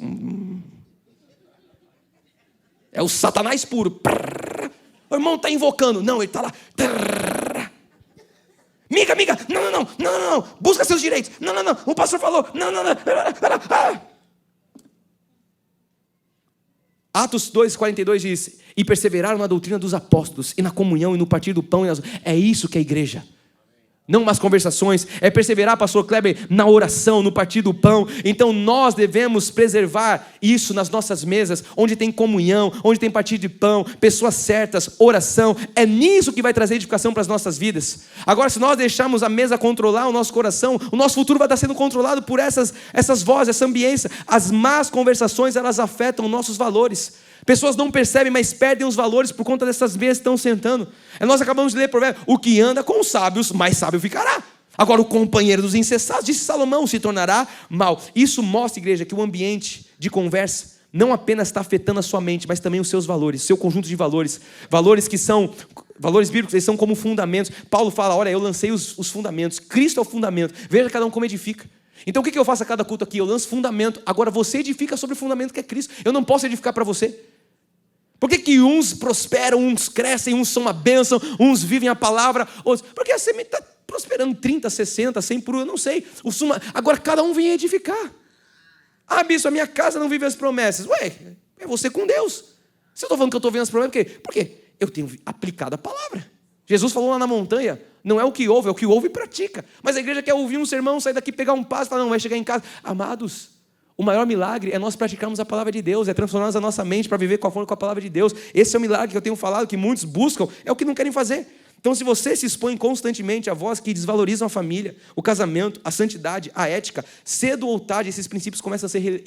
É o Satanás puro. O irmão está invocando. Não, ele está lá. Miga, não. Busca seus direitos. Não. O pastor falou. Não. Atos 2:42 diz, e perseveraram na doutrina dos apóstolos, e na comunhão, e no partir do pão. É isso que é a igreja. Não umas conversações, é perseverar, pastor Kleber, na oração, no partir do pão. Então nós devemos preservar isso nas nossas mesas, onde tem comunhão, onde tem partir de pão, pessoas certas, oração. É nisso que vai trazer edificação para as nossas vidas. Agora, se nós deixarmos a mesa controlar o nosso coração, o nosso futuro vai estar sendo controlado por essas vozes, essa ambiência. As más conversações, elas afetam nossos valores. Pessoas não percebem, mas perdem os valores por conta dessas mesas que estão sentando. Nós acabamos de ler provérbio, o que anda com os sábios, mais sábio ficará. Agora, o companheiro dos insensatos, disse Salomão, se tornará mal. Isso mostra, igreja, que o ambiente de conversa não apenas está afetando a sua mente, mas também os seus valores, seu conjunto de valores. Valores que são, valores bíblicos, eles são como fundamentos. Paulo fala, olha, eu lancei os fundamentos. Cristo é o fundamento. Veja cada um como edifica. Então o que eu faço a cada culto aqui? Eu lanço fundamento. Agora você edifica sobre o fundamento que é Cristo. Eu não posso edificar para você. Por que uns prosperam, uns crescem, uns são uma bênção, uns vivem a palavra, outros... Porque a semente está prosperando 30, 60, 100 por um, eu não sei. Agora cada um vem edificar. Ah, bispo, a minha casa não vive as promessas. Ué, é você com Deus. Se eu estou falando que eu estou vendo as promessas, por quê? Eu tenho aplicado a palavra. Jesus falou lá na montanha, não é o que ouve, é o que ouve e pratica. Mas a igreja quer ouvir um sermão, sair daqui, pegar um passo, falar, não, vai chegar em casa. Amados, o maior milagre é nós praticarmos a palavra de Deus, é transformarmos a nossa mente para viver com a palavra de Deus. Esse é o milagre que eu tenho falado, que muitos buscam, é o que não querem fazer. Então, se você se expõe constantemente a vozes que desvalorizam a família, o casamento, a santidade, a ética, cedo ou tarde esses princípios começam a ser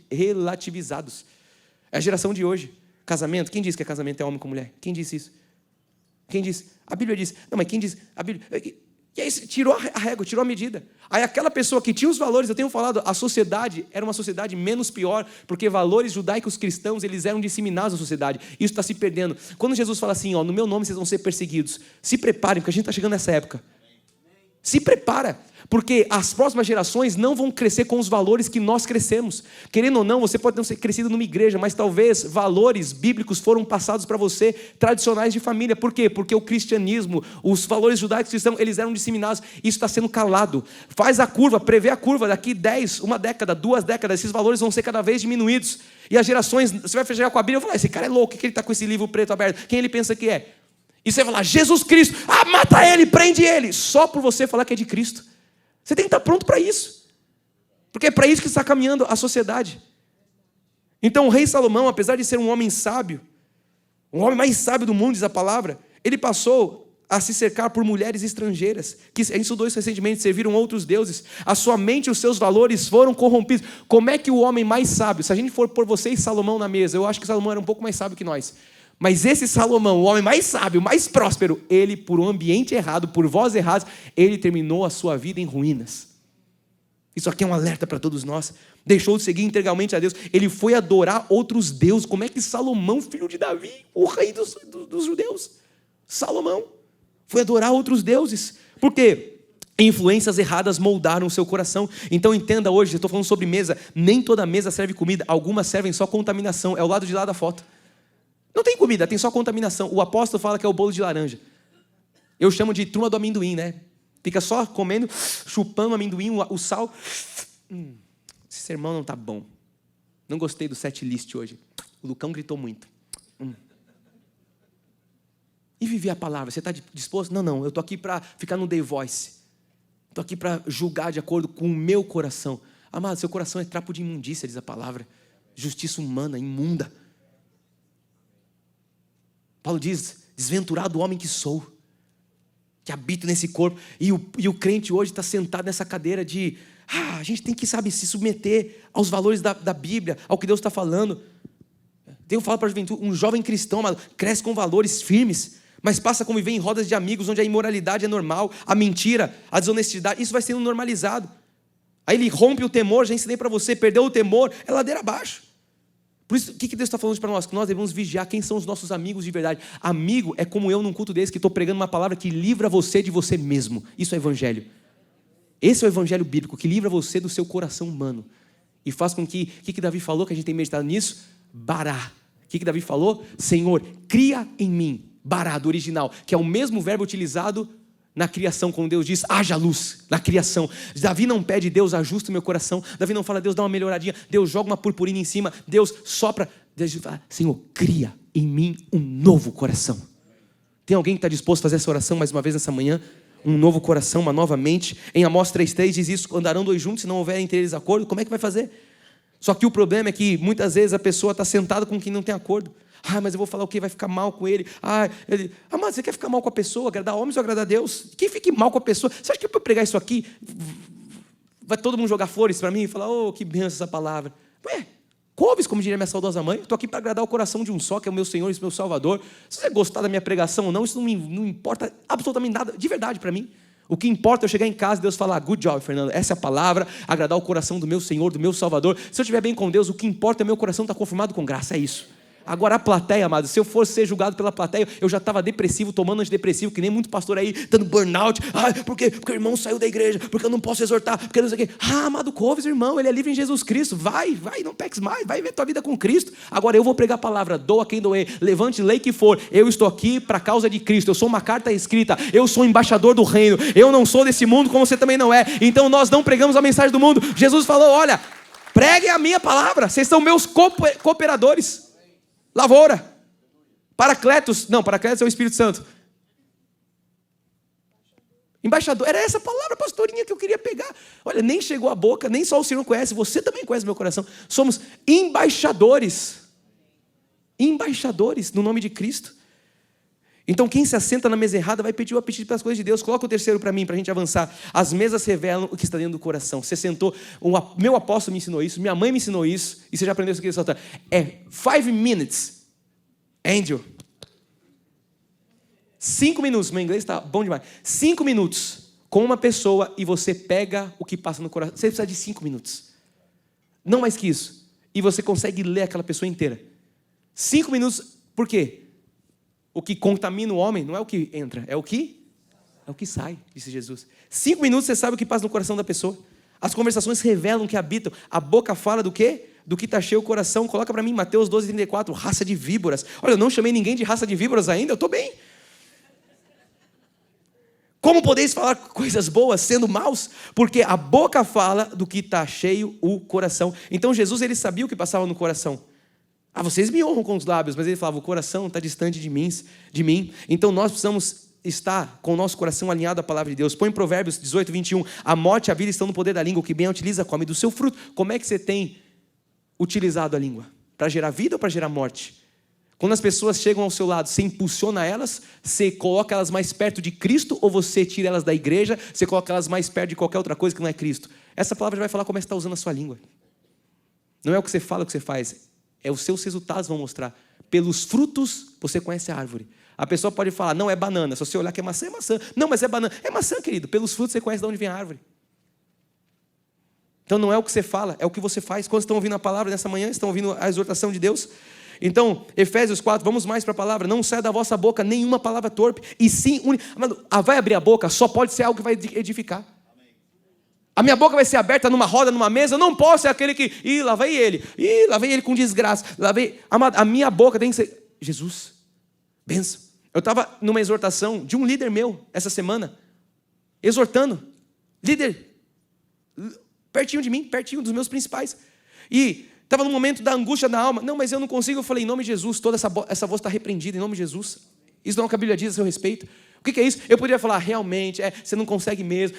relativizados. É a geração de hoje. Casamento, quem diz que casamento é homem com mulher? Quem disse isso? Quem disse? A Bíblia diz. Não, mas quem diz? A Bíblia... E aí tirou a régua, tirou a medida. Aí aquela pessoa que tinha os valores, eu tenho falado, a sociedade era uma sociedade menos pior, porque valores judaicos cristãos, eles eram disseminados na sociedade. Isso está se perdendo. Quando Jesus fala assim, ó, no meu nome vocês vão ser perseguidos, se preparem, porque a gente está chegando nessa época. Se prepara, porque as próximas gerações não vão crescer com os valores que nós crescemos. Querendo ou não, você pode não ser crescido numa igreja, mas talvez valores bíblicos foram passados para você, tradicionais de família. Por quê? Porque o cristianismo, os valores judaicos cristãos, eles eram disseminados. Isso está sendo calado. Faz a curva, prevê a curva, daqui 10, uma década, 2 décadas, esses valores vão ser cada vez diminuídos. E as gerações, você vai chegar com a Bíblia e falar, esse cara é louco, que ele está com esse livro preto aberto? Quem ele pensa que é? E você vai falar, Jesus Cristo, mata ele, prende ele, só por você falar que é de Cristo. Você tem que estar pronto para isso, porque é para isso que está caminhando a sociedade. Então o rei Salomão, apesar de ser um homem sábio, o homem mais sábio do mundo, diz a palavra, ele passou a se cercar por mulheres estrangeiras, que a gente estudou isso recentemente, serviram outros deuses, a sua mente e os seus valores foram corrompidos. Como é que o homem mais sábio, se a gente for pôr você e Salomão na mesa, eu acho que Salomão era um pouco mais sábio que nós, mas esse Salomão, o homem mais sábio, mais próspero, ele, por um ambiente errado, por voz errada, ele terminou a sua vida em ruínas. Isso aqui é um alerta para todos nós. Deixou de seguir integralmente a Deus. Ele foi adorar outros deuses. Como é que Salomão, filho de Davi, o rei dos judeus, Salomão, foi adorar outros deuses? Por quê? Influências erradas moldaram o seu coração. Então entenda hoje, eu estou falando sobre mesa. Nem toda mesa serve comida. Algumas servem só contaminação. É o lado de lá da foto. Não tem comida, tem só contaminação. O apóstolo fala que é o bolo de laranja. Eu chamo de turma do amendoim, né? Fica só comendo, chupando o amendoim, o sal. Esse sermão não está bom. Não gostei do set list hoje. O Lucão gritou muito. E viver a palavra, você está disposto? Não, eu estou aqui para ficar no The Voice. Estou aqui para julgar de acordo com o meu coração. Amado, seu coração é trapo de imundícia, diz a palavra. Justiça humana, imunda. Paulo diz, desventurado o homem que sou, que habito nesse corpo. E o crente hoje está sentado nessa cadeira de, a gente tem que, se submeter aos valores da Bíblia, ao que Deus está falando. Eu falo para a juventude, um jovem cristão, cresce com valores firmes, mas passa a conviver em rodas de amigos, onde a imoralidade é normal, a mentira, a desonestidade, isso vai sendo normalizado. Aí ele rompe o temor, já ensinei para você, perdeu o temor, é ladeira abaixo. Por isso, o que Deus está falando para nós? Que nós devemos vigiar quem são os nossos amigos de verdade. Amigo é como eu num culto desse, que estou pregando uma palavra que livra você de você mesmo. Isso é evangelho. Esse é o evangelho bíblico, que livra você do seu coração humano. E faz com que, o que Davi falou, que a gente tem meditado nisso? Bará. O que Davi falou? Senhor, cria em mim. Bará, do original, que é o mesmo verbo utilizado na criação, quando Deus diz, haja luz, na criação. Davi não pede, Deus ajusta o meu coração. Davi não fala, Deus dá uma melhoradinha. Deus joga uma purpurina em cima. Deus sopra. Deus fala, Senhor, cria em mim um novo coração. Tem alguém que está disposto a fazer essa oração mais uma vez nessa manhã? Um novo coração, uma nova mente. Em Amós 3,3 diz isso, andarão dois juntos, se não houver entre eles acordo. Como é que vai fazer? Só que o problema é que muitas vezes a pessoa está sentada com quem não tem acordo. Mas eu vou falar o quê? Vai ficar mal com ele. Mas você quer ficar mal com a pessoa? Agradar homens ou agradar a Deus? Quem fique mal com a pessoa? Você acha que para pregar isso aqui, vai todo mundo jogar flores para mim e falar, que benção essa palavra? Couves, como diria minha saudosa mãe, estou aqui para agradar o coração de um só, que é o meu Senhor e meu Salvador. Se você gostar da minha pregação ou não, isso não importa absolutamente nada, de verdade para mim. O que importa é eu chegar em casa e Deus falar, good job, Fernando, essa é a palavra, agradar o coração do meu Senhor, do meu Salvador. Se eu estiver bem com Deus, o que importa é meu coração estar conformado com graça, é isso. Agora a plateia, amado, se eu fosse ser julgado pela plateia, eu já estava depressivo, tomando antidepressivo, que nem muito pastor aí, dando burnout. Porque o irmão saiu da igreja, porque eu não posso exortar, porque não sei o quê. Amado, couve, irmão, ele é livre em Jesus Cristo. Vai, não peques mais, vai ver tua vida com Cristo. Agora eu vou pregar a palavra, doa quem doer, levante lei que for. Eu estou aqui para a causa de Cristo, eu sou uma carta escrita, eu sou embaixador do reino, eu não sou desse mundo como você também não é. Então nós não pregamos a mensagem do mundo. Jesus falou, olha, preguem a minha palavra, vocês são meus cooperadores. Lavoura, Paracletos é o Espírito Santo. Embaixador, era essa palavra, pastorinha, que eu queria pegar. Olha, nem chegou à boca, nem só o Senhor conhece, você também conhece meu coração. Somos embaixadores no nome de Cristo. Então quem se assenta na mesa errada vai pedir o apetite pelas coisas de Deus. Coloca o terceiro para mim, para a gente avançar. As mesas revelam o que está dentro do coração. Você sentou, meu apóstolo me ensinou isso, minha mãe me ensinou isso, e você já aprendeu isso aqui nesse altar. É 5 minutes, Angel. 5 minutos, meu inglês está bom demais. 5 minutos com uma pessoa e você pega o que passa no coração. Você precisa de 5 minutos. Não mais que isso. E você consegue ler aquela pessoa inteira. 5 minutos, por quê? O que contamina o homem não é o que entra, é o que sai, disse Jesus. 5 minutos você sabe o que passa no coração da pessoa. As conversações revelam o que habitam. A boca fala do quê? Do que está cheio o coração. Coloca para mim Mateus 12:34, raça de víboras. Olha, eu não chamei ninguém de raça de víboras ainda, eu estou bem. Como podeis falar coisas boas sendo maus? Porque a boca fala do que está cheio o coração. Então Jesus, ele sabia o que passava no coração. Vocês me honram com os lábios, mas ele falava, o coração está distante de mim. Então nós precisamos estar com o nosso coração alinhado à palavra de Deus. Põe em Provérbios 18:21, a morte e a vida estão no poder da língua, o que bem a utiliza come do seu fruto. Como é que você tem utilizado a língua? Para gerar vida ou para gerar morte? Quando as pessoas chegam ao seu lado, você impulsiona elas, você coloca elas mais perto de Cristo, ou você tira elas da igreja, você coloca elas mais perto de qualquer outra coisa que não é Cristo? Essa palavra já vai falar como é que você está usando a sua língua. Não é o que você fala, o que você faz. É os seus resultados vão mostrar. Pelos frutos, você conhece a árvore. A pessoa pode falar, não, é banana. Se você olhar que é maçã, é maçã. Não, mas é banana. É maçã, querido. Pelos frutos, você conhece de onde vem a árvore. Então, não é o que você fala, é o que você faz. Quando estão ouvindo a palavra nessa manhã, estão ouvindo a exortação de Deus. Então, Efésios 4, vamos mais para a palavra. Não saia da vossa boca nenhuma palavra torpe. E sim, vai abrir a boca, só pode ser algo que vai edificar. A minha boca vai ser aberta numa roda, numa mesa. Eu não posso ser aquele que, lá vem ele com desgraça. A minha boca tem que ser, Jesus, benção. Eu estava numa exortação de um líder meu, essa semana, exortando, líder, pertinho de mim, pertinho dos meus principais. E estava no momento da angústia da alma. Não, mas eu não consigo. Eu falei, em nome de Jesus, toda essa voz está repreendida, em nome de Jesus. Isso não é o que a Bíblia diz a seu respeito. O que é isso? Eu poderia falar, realmente, você não consegue mesmo.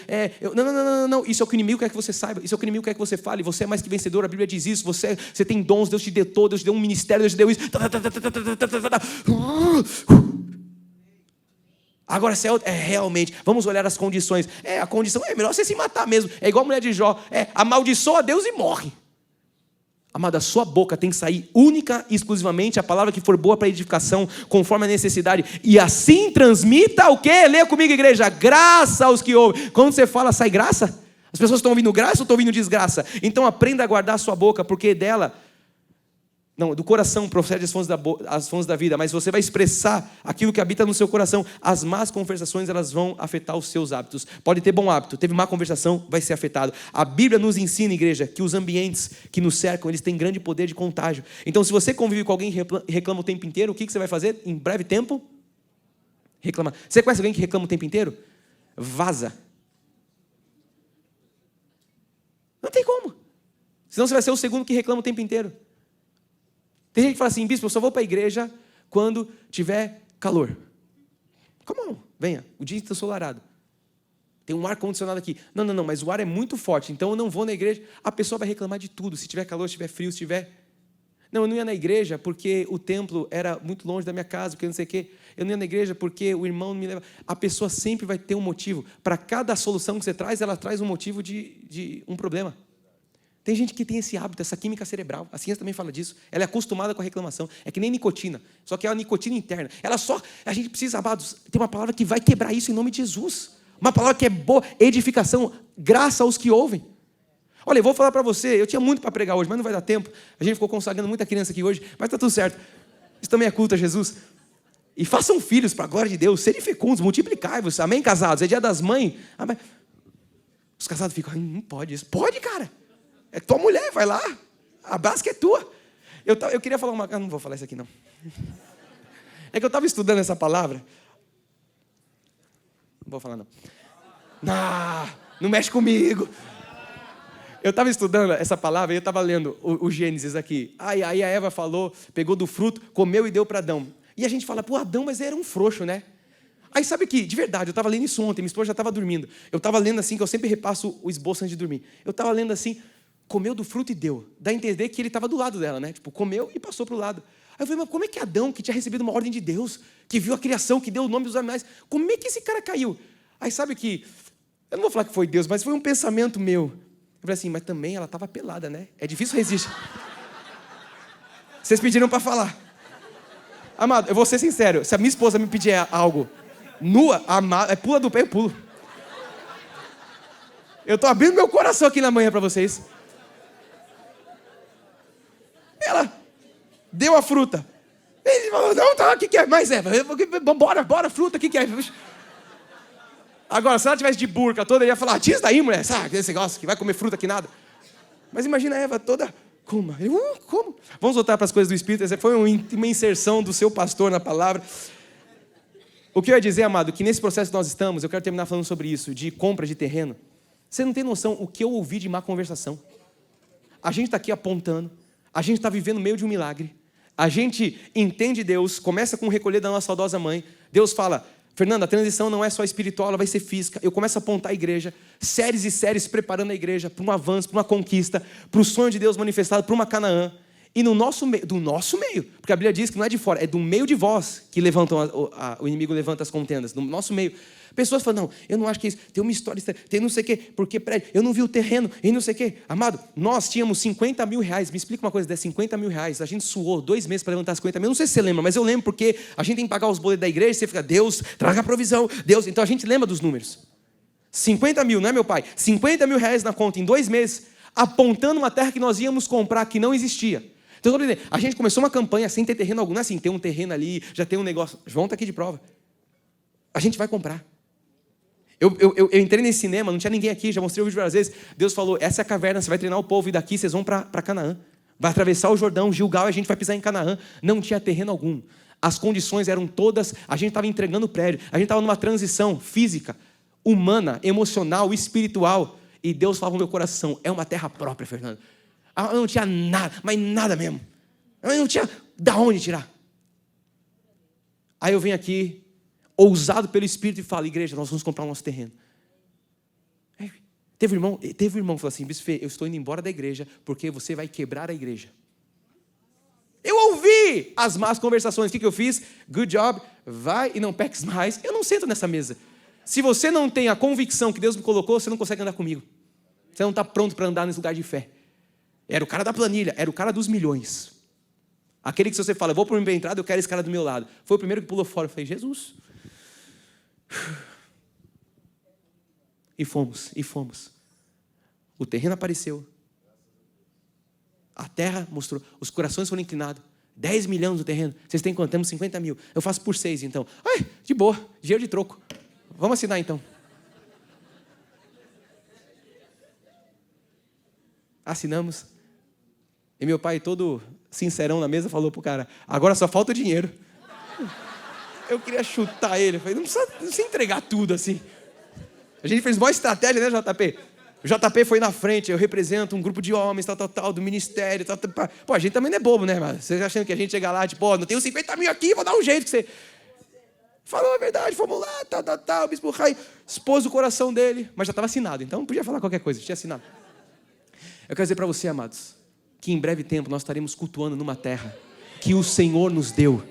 Não. Isso é o que o inimigo quer que você saiba. Isso é o que o inimigo quer que você fale. Você é mais que vencedor. A Bíblia diz isso. Você tem dons. Deus te deu todo. Deus te deu um ministério. Deus te deu isso. Agora, se realmente, vamos olhar as condições. A condição é melhor você se matar mesmo. É igual a mulher de Jó. Amaldiçoa Deus e morre. Amada, a sua boca tem que sair única e exclusivamente a palavra que for boa para edificação, conforme a necessidade. E assim transmita o quê? Leia comigo, igreja. Graça aos que ouvem. Quando você fala, sai graça? As pessoas estão ouvindo graça ou estão ouvindo desgraça? Então aprenda a guardar a sua boca, porque do coração procede as fontes da vida, mas você vai expressar aquilo que habita no seu coração. As más conversações, elas vão afetar os seus hábitos. Pode ter bom hábito, teve má conversação, vai ser afetado. A Bíblia nos ensina, igreja, que os ambientes que nos cercam, eles têm grande poder de contágio. Então, se você convive com alguém e reclama o tempo inteiro, o que você vai fazer? Em breve tempo? Reclamar. Você conhece alguém que reclama o tempo inteiro? Vaza. Não tem como. Senão você vai ser o segundo que reclama o tempo inteiro. Tem gente que fala assim, bispo, eu só vou para a igreja quando tiver calor. Come on, venha, o dia está ensolarado. Tem um ar-condicionado aqui. Não, mas o ar é muito forte, então eu não vou na igreja. A pessoa vai reclamar de tudo, se tiver calor, se tiver frio, se tiver... Não, eu não ia na igreja porque o templo era muito longe da minha casa, porque não sei o quê. Eu não ia na igreja porque o irmão não me leva... A pessoa sempre vai ter um motivo. Para cada solução que você traz, ela traz um motivo de um problema. Tem gente que tem esse hábito, essa química cerebral. A ciência também fala disso. Ela é acostumada com a reclamação. É que nem nicotina. Só que é a nicotina interna. A gente precisa, amados, ter uma palavra que vai quebrar isso em nome de Jesus. Uma palavra que é boa, edificação, graça aos que ouvem. Olha, eu vou falar para você, eu tinha muito para pregar hoje, mas não vai dar tempo. A gente ficou consagrando muita criança aqui hoje, mas está tudo certo. Isso também é culto a Jesus. E façam filhos para a glória de Deus, serem fecundos, multiplicai-vos. Amém, casados? É dia das mães. Amém. Os casados ficam, não pode isso. Pode, cara. É tua mulher, vai lá. A basca é tua. Eu queria falar uma... não vou falar isso aqui, não. É que eu estava estudando essa palavra. Não vou falar, não. Não mexe comigo. Eu estava estudando essa palavra e eu estava lendo o Gênesis aqui. Aí a Eva falou, pegou do fruto, comeu e deu para Adão. E a gente fala, pô, Adão, mas era um frouxo, né? Aí sabe que, de verdade, eu estava lendo isso ontem, minha esposa já estava dormindo. Eu estava lendo assim, que eu sempre repasso o esboço antes de dormir. Eu estava lendo assim, comeu do fruto e deu. Dá a entender que ele estava do lado dela, né? Tipo, comeu e passou para o lado. Aí eu falei, mas como é que Adão, que tinha recebido uma ordem de Deus, que viu a criação, que deu o nome dos animais, como é que esse cara caiu? Aí sabe que, eu não vou falar que foi Deus, mas foi um pensamento meu. Eu falei assim, mas também ela estava pelada, né? É difícil resistir. Vocês pediram para falar. Amado, eu vou ser sincero, se a minha esposa me pedir algo nua, pula do pé, eu pulo. Eu estou abrindo meu coração aqui na manhã para vocês. Ela deu a fruta. Ele falou, não, tá, o que é? Mais Eva, bora, fruta, o que é? Agora, se ela tivesse de burca toda, ele ia falar, tira isso daí, mulher, sabe, esse negócio que vai comer fruta que nada. Mas imagina a Eva toda, como? Como? Vamos voltar para as coisas do Espírito, essa foi uma inserção do seu pastor na palavra. O que eu ia dizer, amado, que nesse processo que nós estamos, eu quero terminar falando sobre isso, de compra de terreno. Você não tem noção o que eu ouvi de má conversação. A gente está aqui apontando, a gente está vivendo no meio de um milagre, a gente entende Deus, começa com o recolher da nossa saudosa mãe, Deus fala, Fernanda, a transição não é só espiritual, ela vai ser física. Eu começo a apontar a igreja, séries e séries preparando a igreja para um avanço, para uma conquista, para o sonho de Deus manifestado, para uma Canaã. E no nosso meio, do nosso meio, porque a Bíblia diz que não é de fora, é do meio de vós que levantam o inimigo levanta as contendas, no nosso meio. Pessoas falam, não, eu não acho que é isso, tem uma história, tem não sei o quê, porque prédio, eu não vi o terreno, e não sei o quê. Amado, nós tínhamos 50 mil reais, me explica uma coisa, desse 50 mil reais, a gente suou 2 meses para levantar 50 mil, não sei se você lembra, mas eu lembro porque a gente tem que pagar os boletos da igreja, você fica, Deus, traga a provisão, Deus, então a gente lembra dos números. 50 mil, não é meu pai? 50 mil reais na conta em 2 meses, apontando uma terra que nós íamos comprar que não existia. Então, a gente começou uma campanha sem ter terreno algum, não é assim, tem um terreno ali, já tem um negócio, João está aqui de prova. A gente vai comprar. Eu entrei nesse cinema, não tinha ninguém aqui, já mostrei o vídeo várias vezes. Deus falou, essa é a caverna, você vai treinar o povo e daqui vocês vão para Canaã. Vai atravessar o Jordão, Gilgal, e a gente vai pisar em Canaã. Não tinha terreno algum. As condições eram todas, a gente estava entregando o prédio, a gente estava numa transição física, humana, emocional, espiritual. E Deus falava no meu coração, é uma terra própria, Fernando. Eu não tinha nada, mas nada mesmo. Eu não tinha da onde tirar. Aí eu venho aqui, ousado pelo Espírito, e falo, igreja, nós vamos comprar o nosso terreno. Teve um irmão que falou assim, Bispo Fê, eu estou indo embora da igreja, porque você vai quebrar a igreja. Eu ouvi as más conversações, o que eu fiz? Good job, vai e não peques mais. Eu não sento nessa mesa. Se você não tem a convicção que Deus me colocou, você não consegue andar comigo. Você não está pronto para andar nesse lugar de fé. Era o cara da planilha, era o cara dos milhões. Aquele que se você fala, eu vou para uma entrada, eu quero esse cara do meu lado. Foi o primeiro que pulou fora. Eu falei, Jesus. E fomos. O terreno apareceu. A terra mostrou. Os corações foram inclinados. 10 milhões no terreno. Vocês têm quanto? Temos 50 mil. Eu faço por 6, então. Ai, de boa. Dinheiro de troco. Vamos assinar, então. Assinamos. E meu pai, todo sincerão na mesa, falou pro cara, agora só falta o dinheiro. Eu queria chutar ele. Eu falei, não precisa entregar tudo assim. A gente fez uma estratégia, né, JP? O JP foi na frente, eu represento um grupo de homens, tal, do ministério, tal. Pô, a gente também não é bobo, né, mano? Vocês achando que a gente chega lá, tipo, não tenho 50 mil aqui, vou dar um jeito que você... Falou a verdade, fomos lá, tal, o bispo Rai expôs o coração dele, mas já estava assinado, então não podia falar qualquer coisa, tinha assinado. Eu quero dizer para você, amados, que em breve tempo nós estaremos cultuando numa terra que o Senhor nos deu.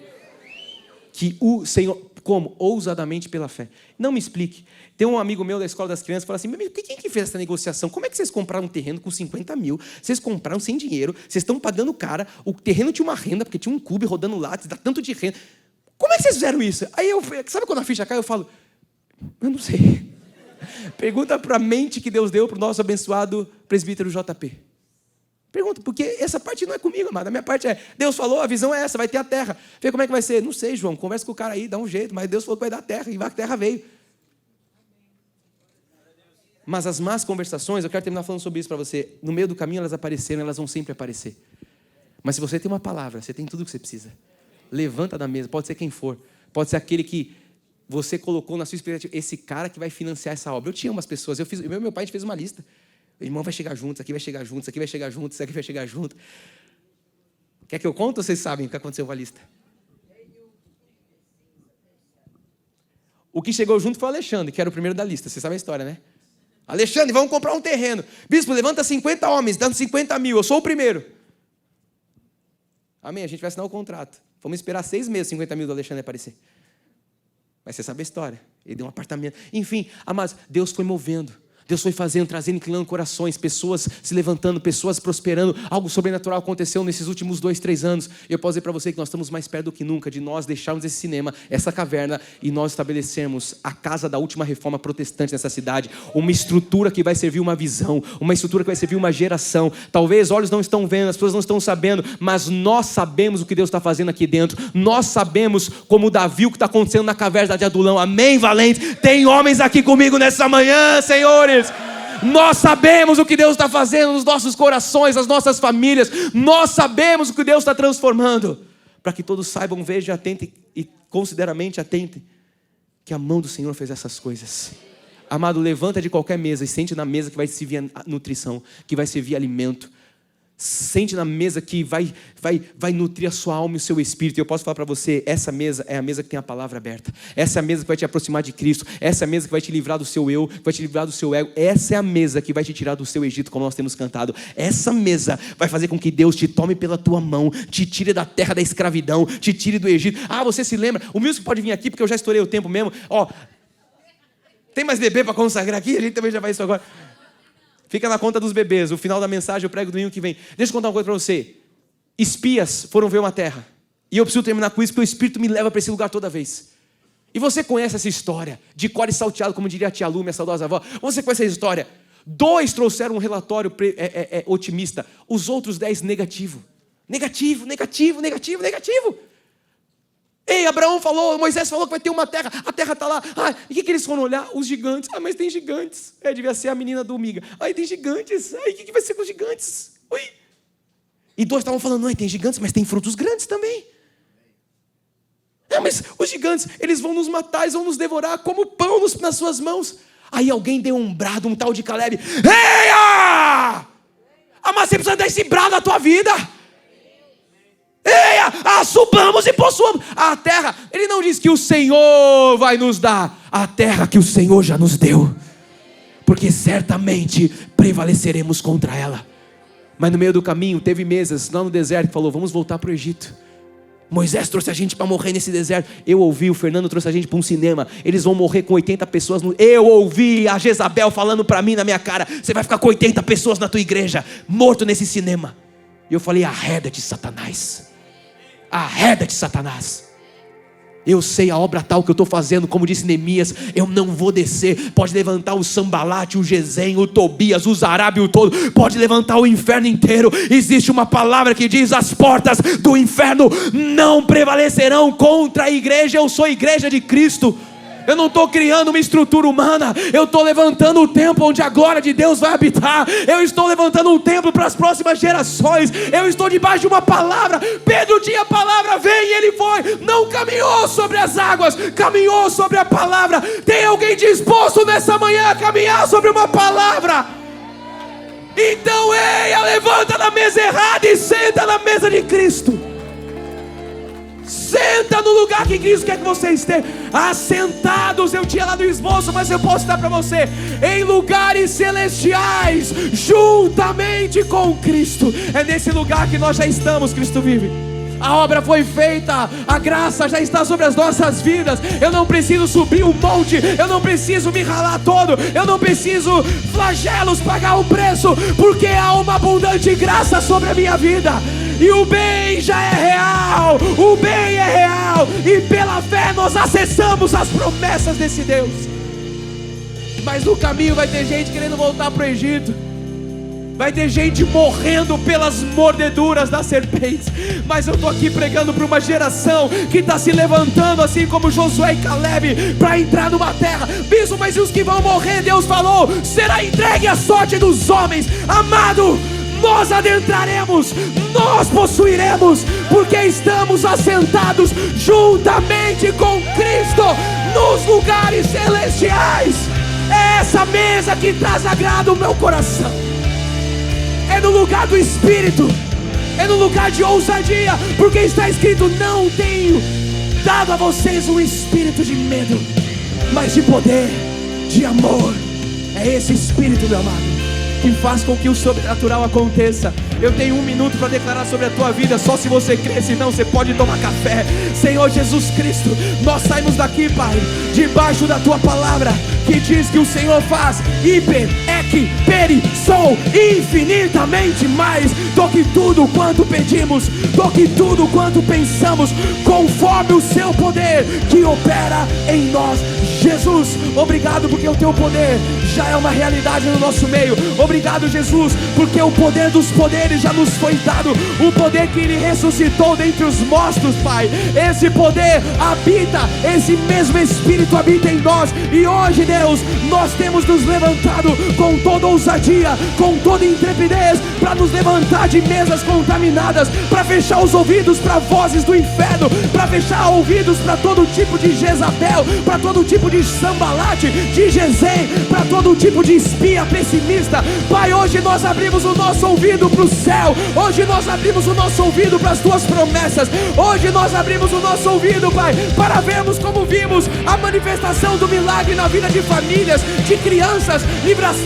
Que o Senhor, como? Ousadamente pela fé. Não me explique. Tem um amigo meu da escola das crianças que fala assim, quem que fez essa negociação? Como é que vocês compraram um terreno com 50 mil? Vocês compraram sem dinheiro, vocês estão pagando cara, o terreno tinha uma renda, porque tinha um cube rodando lá, dá tanto de renda. Como é que vocês fizeram isso? Aí sabe quando a ficha cai, eu falo, eu não sei. Pergunta para a mente que Deus deu para o nosso abençoado presbítero JP. Pergunta, porque essa parte não é comigo, amado. A minha parte é, Deus falou, a visão é essa, vai ter a terra. Vê como é que vai ser. Não sei, João, conversa com o cara aí, dá um jeito. Mas Deus falou que vai dar a terra, e a terra veio. Mas as más conversações, eu quero terminar falando sobre isso para você. No meio do caminho elas apareceram, elas vão sempre aparecer. Mas se você tem uma palavra, você tem tudo o que você precisa. Levanta da mesa, pode ser quem for. Pode ser aquele que você colocou na sua expectativa. Esse cara que vai financiar essa obra. Eu tinha umas pessoas, meu pai fez uma lista. O irmão vai chegar junto, isso aqui vai chegar junto, isso aqui vai chegar junto, isso aqui vai chegar junto. Quer que eu conte ou vocês sabem o que aconteceu com a lista? O que chegou junto foi o Alexandre, que era o primeiro da lista. Vocês sabem a história, né? Alexandre, vamos comprar um terreno. Bispo, levanta 50 homens, dando 50 mil. Eu sou o primeiro. Amém, a gente vai assinar o contrato. Vamos esperar 6 meses, 50 mil do Alexandre aparecer. Mas você sabe a história. Ele deu um apartamento. Enfim, amados, Deus foi movendo. Deus foi fazendo, trazendo, inclinando corações, pessoas se levantando, pessoas prosperando. Algo sobrenatural aconteceu nesses últimos 2, 3 anos. E eu posso dizer para você que nós estamos mais perto do que nunca de nós deixarmos esse cinema, essa caverna, e nós estabelecermos a casa da última reforma protestante nessa cidade. Uma estrutura que vai servir uma visão, uma estrutura que vai servir uma geração. Talvez olhos não estão vendo, as pessoas não estão sabendo, mas nós sabemos o que Deus está fazendo aqui dentro. Nós sabemos como Davi, o que está acontecendo na caverna de Adulão. Amém, valente? Tem homens aqui comigo nessa manhã, senhores. Nós sabemos o que Deus está fazendo nos nossos corações, nas nossas famílias. Nós sabemos o que Deus está transformando. Para que todos saibam, vejam, atentem e consideramente atentem que a mão do Senhor fez essas coisas. Amado, levanta de qualquer mesa e sente na mesa que vai servir nutrição, que vai servir alimento. Sente na mesa que vai nutrir a sua alma e o seu espírito. E eu posso falar para você, essa mesa é a mesa que tem a palavra aberta. Essa é a mesa que vai te aproximar de Cristo. Essa é a mesa que vai te livrar do seu eu, que vai te livrar do seu ego. Essa é a mesa que vai te tirar do seu Egito, como nós temos cantado. Essa mesa vai fazer com que Deus te tome pela tua mão, te tire da terra da escravidão, te tire do Egito. Ah, você se lembra? O músico pode vir aqui, porque eu já estourei o tempo mesmo. Ó, tem mais bebê para consagrar aqui? A gente também já vai isso agora. Fica na conta dos bebês. O final da mensagem eu prego domingo que vem. Deixa eu contar uma coisa para você. Espias foram ver uma terra. E eu preciso terminar com isso, porque o Espírito me leva para esse lugar toda vez. E você conhece essa história, de cor e salteado, como diria a tia Lu, minha saudosa avó. Você conhece essa história? 2 trouxeram um relatório otimista. Os outros 10 negativo. Negativo, negativo, negativo, negativo. Ei, Abraão falou, Moisés falou que vai ter uma terra, a terra está lá. Ah, e o que eles foram olhar? Os gigantes. Ah, mas tem gigantes. Devia ser a menina do Miga. Ai, tem gigantes. Ai, o que vai ser com os gigantes? Ui. E 2 estavam falando, não, tem gigantes, mas tem frutos grandes também. Ah, mas os gigantes, eles vão nos matar, eles vão nos devorar como pão nas suas mãos. Aí alguém deu um brado, um tal de Caleb. Eia! Ah, mas você precisa dar esse brado na tua vida. Eia, subamos e possuamos a terra. Ele não diz que o Senhor vai nos dar a terra que o Senhor já nos deu, porque certamente prevaleceremos contra ela. Mas no meio do caminho teve mesas lá no deserto que falou, vamos voltar para o Egito. Moisés trouxe a gente para morrer nesse deserto. Eu ouvi, o Fernando trouxe a gente para um cinema. Eles vão morrer com 80 pessoas. Eu ouvi a Jezabel falando para mim na minha cara, você vai ficar com 80 pessoas na tua igreja, morto nesse cinema. E eu falei, arreda-te, Satanás. Arreda-te, Satanás. Eu sei a obra tal que eu estou fazendo, como disse Neemias, eu não vou descer. Pode levantar o Sambalate, o Gesem, o Tobias, o Zarabe, o todo. Pode levantar o inferno inteiro. Existe uma palavra que diz, as portas do inferno não prevalecerão contra a igreja. Eu sou a igreja de Cristo. Eu não estou criando uma estrutura humana. Eu estou levantando o templo onde a glória de Deus vai habitar. Eu estou levantando um templo para as próximas gerações. Eu estou debaixo de uma palavra. Pedro tinha a palavra, vem, e ele foi. Não caminhou sobre as águas, caminhou sobre a palavra. Tem alguém disposto nessa manhã a caminhar sobre uma palavra? Então, eia, levanta na mesa errada e senta na mesa de Cristo. Senta no lugar que Cristo quer que você esteja. Assentados, eu tinha lá no esboço, mas eu posso dar para você. Em lugares celestiais, juntamente com Cristo. É nesse lugar que nós já estamos, Cristo vive. A obra foi feita, a graça já está sobre as nossas vidas. Eu não preciso subir um monte, eu não preciso me ralar todo, eu não preciso flagelos pagar o preço, porque há uma abundante graça sobre a minha vida. E o bem já é real, o bem é real, e pela fé nós acessamos as promessas desse Deus. Mas no caminho vai ter gente querendo voltar para o Egito. Vai ter gente morrendo pelas mordeduras das serpentes. Mas eu estou aqui pregando para uma geração que está se levantando, assim como Josué e Caleb, para entrar numa terra. Bispo, mas e os que vão morrer? Deus falou: será entregue a sorte dos homens. Amado, nós adentraremos, nós possuiremos, porque estamos assentados juntamente com Cristo nos lugares celestiais. É essa mesa que traz agrado ao meu coração. É no lugar do Espírito, é no lugar de ousadia, porque está escrito: não tenho dado a vocês um espírito de medo, mas de poder, de amor. É esse Espírito, meu amado, que faz com que o sobrenatural aconteça. Eu tenho 1 minuto para declarar sobre a tua vida, só se você crer, senão você pode tomar café. Senhor Jesus Cristo, nós saímos daqui, Pai, debaixo da tua palavra, que diz que o Senhor faz hiper, ek, peri, sou, infinitamente mais do que tudo quanto pedimos, do que tudo quanto pensamos, conforme o seu poder que opera em nós. Jesus, obrigado porque o teu poder já é uma realidade no nosso meio. Obrigado, Jesus, porque o poder dos poderes já nos foi dado. O poder que Ele ressuscitou dentre os mortos, Pai. Esse poder habita, esse mesmo Espírito habita em nós. E hoje, Deus, nós temos nos levantado com toda ousadia, com toda intrepidez, para nos levantar de mesas contaminadas, para fechar os ouvidos para vozes do inferno, para fechar ouvidos para todo tipo de Jezabel, para todo tipo de Sambalate, de Gesem, para todo tipo de espia pessimista. Pai, hoje nós abrimos o nosso ouvido para o céu. Hoje nós abrimos o nosso ouvido para as tuas promessas. Hoje nós abrimos o nosso ouvido, Pai, para vermos como vimos a manifestação do milagre na vida de famílias, de crianças,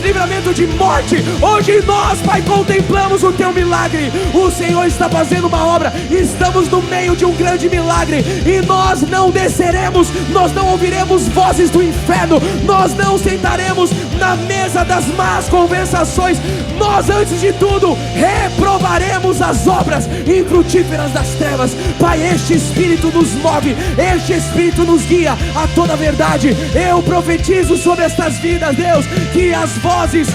livramento de morte. Hoje nós, Pai, contemplamos o teu milagre. O Senhor está fazendo uma obra. Estamos no meio de um grande milagre e nós não desceremos, nós não ouviremos vozes do inferno, nós não sentaremos na mesa das más conversações. Nós, antes de tudo, reprovaremos as obras infrutíferas das trevas. Pai, este Espírito nos move, este Espírito nos guia a toda a verdade. Eu profetizo sobre estas vidas, Deus, que as vozes,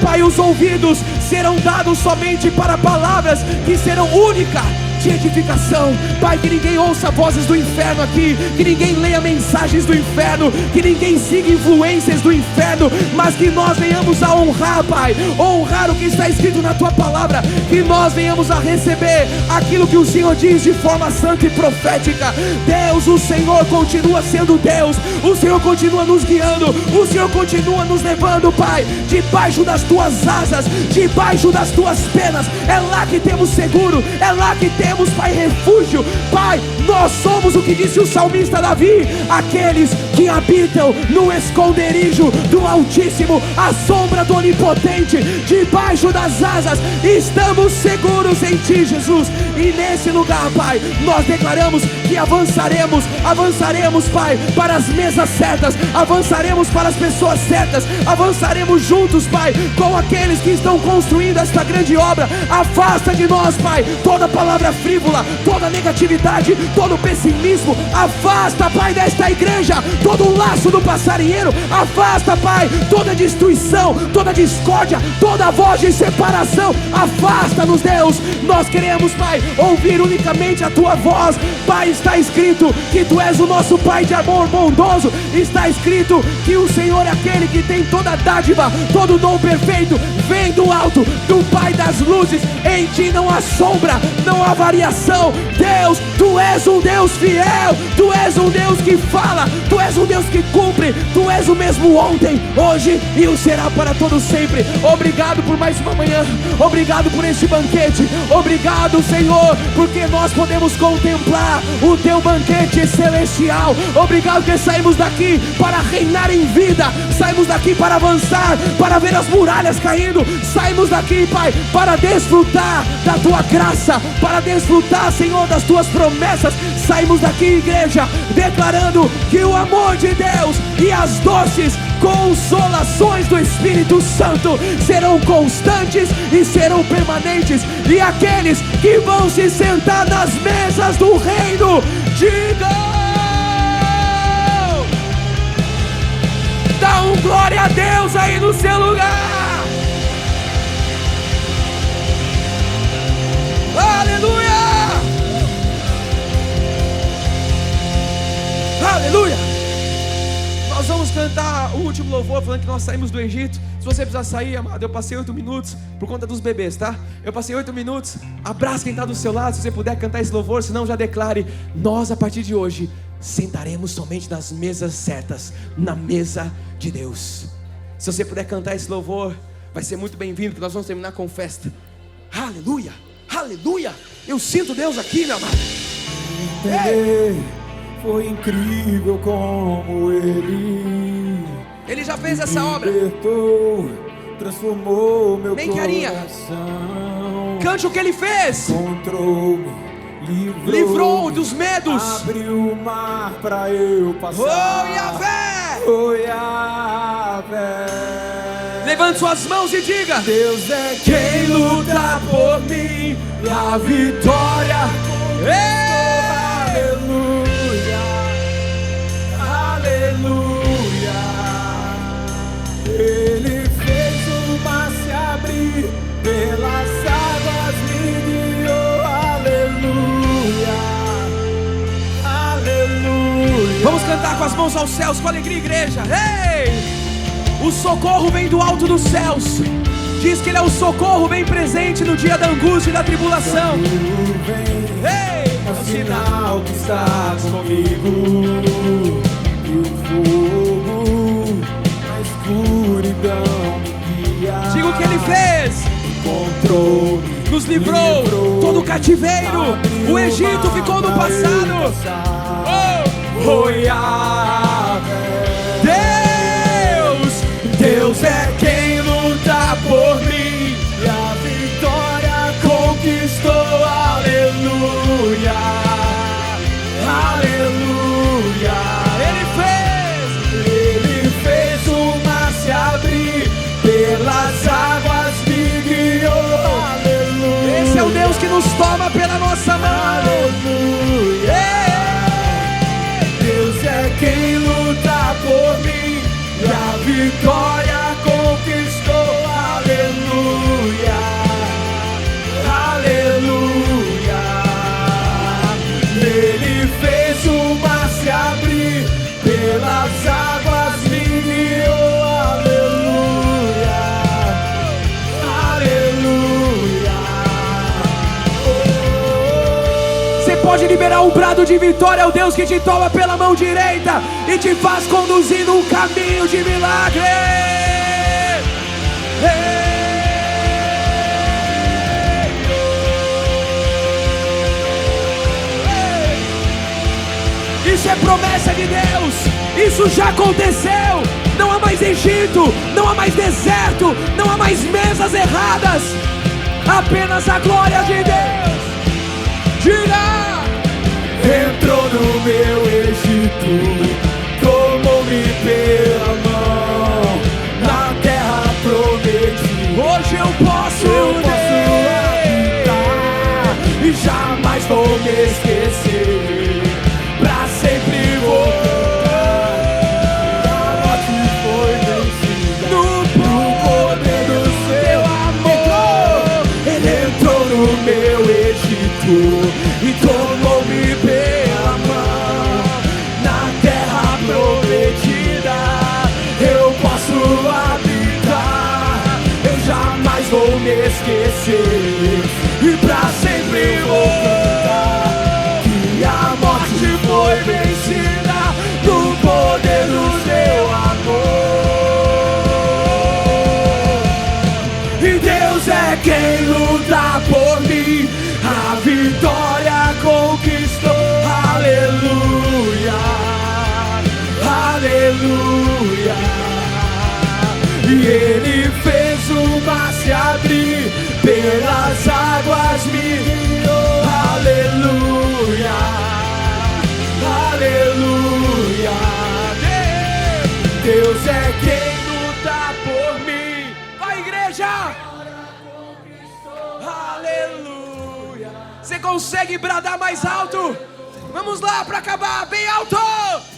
Pai, os ouvidos serão dados somente para palavras que serão únicas de edificação. Pai, que ninguém ouça vozes do inferno aqui, que ninguém leia mensagens do inferno, que ninguém siga influências do inferno, mas que nós venhamos a honrar, Pai, honrar o que está escrito na tua palavra, que nós venhamos a receber aquilo que o Senhor diz de forma santa e profética. Deus, o Senhor continua sendo Deus, o Senhor continua nos guiando, o Senhor continua nos levando, Pai, debaixo das tuas asas, debaixo das tuas penas. É lá que temos seguro, é lá que temos, Pai, refúgio. Pai, nós somos o que disse o salmista Davi: aqueles que habitam no esconderijo do Altíssimo, à sombra do Onipotente, debaixo das asas, estamos seguros em Ti, Jesus. E nesse lugar, Pai, nós declaramos que avançaremos, Pai, para as mesas certas, avançaremos para as pessoas certas, avançaremos juntos, Pai, com aqueles que estão construindo esta grande obra. Afasta de nós, Pai, toda palavra frívola, toda negatividade, todo pessimismo. Afasta, Pai, desta igreja todo laço do passarinheiro. Afasta, Pai, toda destruição, toda discórdia, toda voz de separação. Afasta-nos, Deus. Nós queremos, Pai, ouvir unicamente a Tua voz. Pai, está escrito que Tu és o nosso Pai de amor bondoso. Está escrito que o Senhor é aquele que tem toda dádiva, todo dom perfeito, vem do alto, do Pai das luzes. Em Ti não há sombra, não há variação. Deus, Tu és um Deus fiel, Tu és um Deus que fala, Tu és um Deus que cumpre. Tu és o mesmo ontem, hoje e o será para todo sempre. Obrigado por mais uma manhã, obrigado por este banquete, obrigado, Senhor, porque nós podemos contemplar o Teu banquete celestial. Obrigado que saímos daqui para reinar em vida, saímos daqui para avançar, para ver as muralhas caindo, saímos daqui, Pai, para desfrutar da Tua graça, para desfrutar, Senhor, das Tuas promessas. Saímos daqui, igreja, declarando que o amor de Deus e as doces consolações do Espírito Santo serão constantes e serão permanentes. E aqueles que vão se sentar nas mesas do reino, digam: dá um glória glória a Deus aí no seu lugar. Aleluia! Aleluia! Nós vamos cantar o último louvor, falando que nós saímos do Egito. Se você precisar sair, amado, eu passei 8 minutos por conta dos bebês, tá? Eu passei 8 minutos. Abraça quem está do seu lado, se você puder cantar esse louvor. Senão já declare: nós a partir de hoje sentaremos somente nas mesas certas, na mesa de Deus. Se você puder cantar esse louvor, vai ser muito bem-vindo, porque nós vamos terminar com festa. Aleluia! Aleluia! Eu sinto Deus aqui, meu amado. Foi incrível como Ele já fez essa obra. Libertou, transformou meu Bem, carinha. coração. Cante o que Ele fez. Encontrou-me, livrou dos medos. abriu o mar pra eu passar. Oh, Yahvé! Oh, Yahvé. Levante suas mãos e diga: Deus é quem luta por mim, e a vitória aleluia, aleluia. Ele fez o mar se abrir, pelas águas me guiou, aleluia, aleluia. Vamos cantar com as mãos aos céus, com alegria, igreja. Ei! O socorro vem do alto dos céus. Diz que Ele é o socorro bem presente no dia da angústia e da tribulação. Ei! É o sinal que está comigo. E o fogo na escuridão me guia. Diga o que Ele fez. Encontrou-me, nos livrou todo o cativeiro. O Egito ficou no passado. Oh, Yahvé. Deus é quem luta por mim, e a vitória conquistou, aleluia, aleluia. Ele fez o mar se abrir, pelas águas me guiou, aleluia. Esse é o Deus que nos toma pela nossa mão, aleluia. Deus é quem luta por mim, e a vitória conquistou, aleluia, aleluia. Ele fez o mar se abrir, pelas águas me guiou, aleluia, aleluia. Você pode liberar um brado de vitória ao Deus que te toma pela mão direita e te faz conduzir num caminho de milagre. Isso é promessa de Deus. Isso já aconteceu. Não há mais Egito, não há mais deserto, não há mais mesas erradas. Apenas a glória de Deus. Diga! Entrou no meu Egito, tomou-me pela mão, na terra prometida. Hoje eu posso habitar e jamais vou me esquecer. Pra sempre vou cantar. A morte foi vencida no poder do seu amor. Ele entrou no meu Egito e tomou-me pela mão, na terra prometida. Eu posso habitar, eu jamais vou me esquecer, e pra sempre vou cantar que a morte foi vencida no poder do seu amor. E Deus é quem luta por mim, a vitória conquistou, aleluia, aleluia. E Ele fez o mar se abrir, pelas águas me guiou, aleluia, aleluia. Deus é quem luta por mim. Vai, igreja! Aleluia! Você consegue bradar mais alto? Vamos lá para acabar bem alto!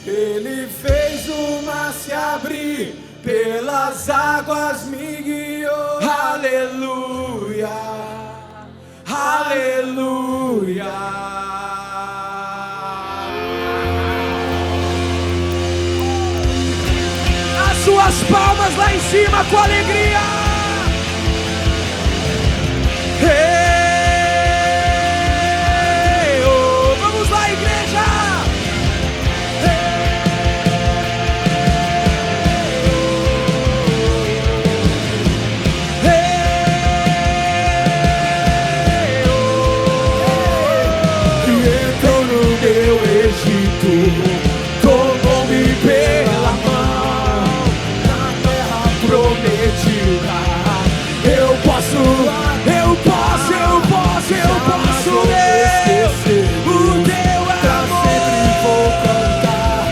Ele fez o mar se abrir, pelas águas me guiou. Aleluia, aleluia. As suas palmas lá em cima com alegria. Hey, oh, vamos lá, igreja. Meu Egito, tomou-me pela mão, na terra prometida. Eu posso ver o teu amor. Sempre vou cantar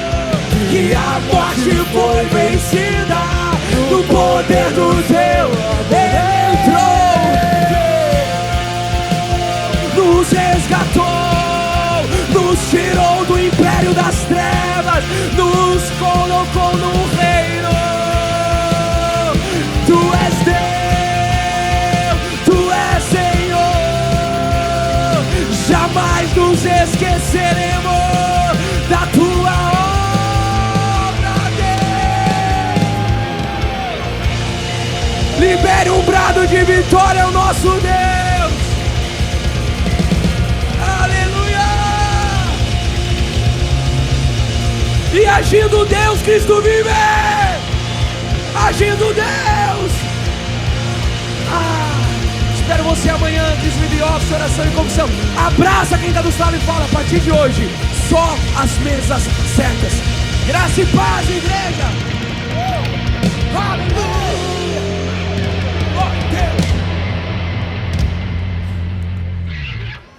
que a morte foi vencida no poder do teu amor. Nos resgatou, nos tirou do império das trevas, nos colocou no reino. Tu és Deus, Tu és Senhor. Jamais nos esqueceremos da Tua obra, Deus. Libere um brado de vitória ao nosso Deus. E agindo Deus, Cristo vive! Agindo Deus! Espero você amanhã, Cristo vive, office, oração e confissão. Abraça quem está do lado e fala: a partir de hoje, só as mesas certas. Graça e paz, igreja! Aleluia!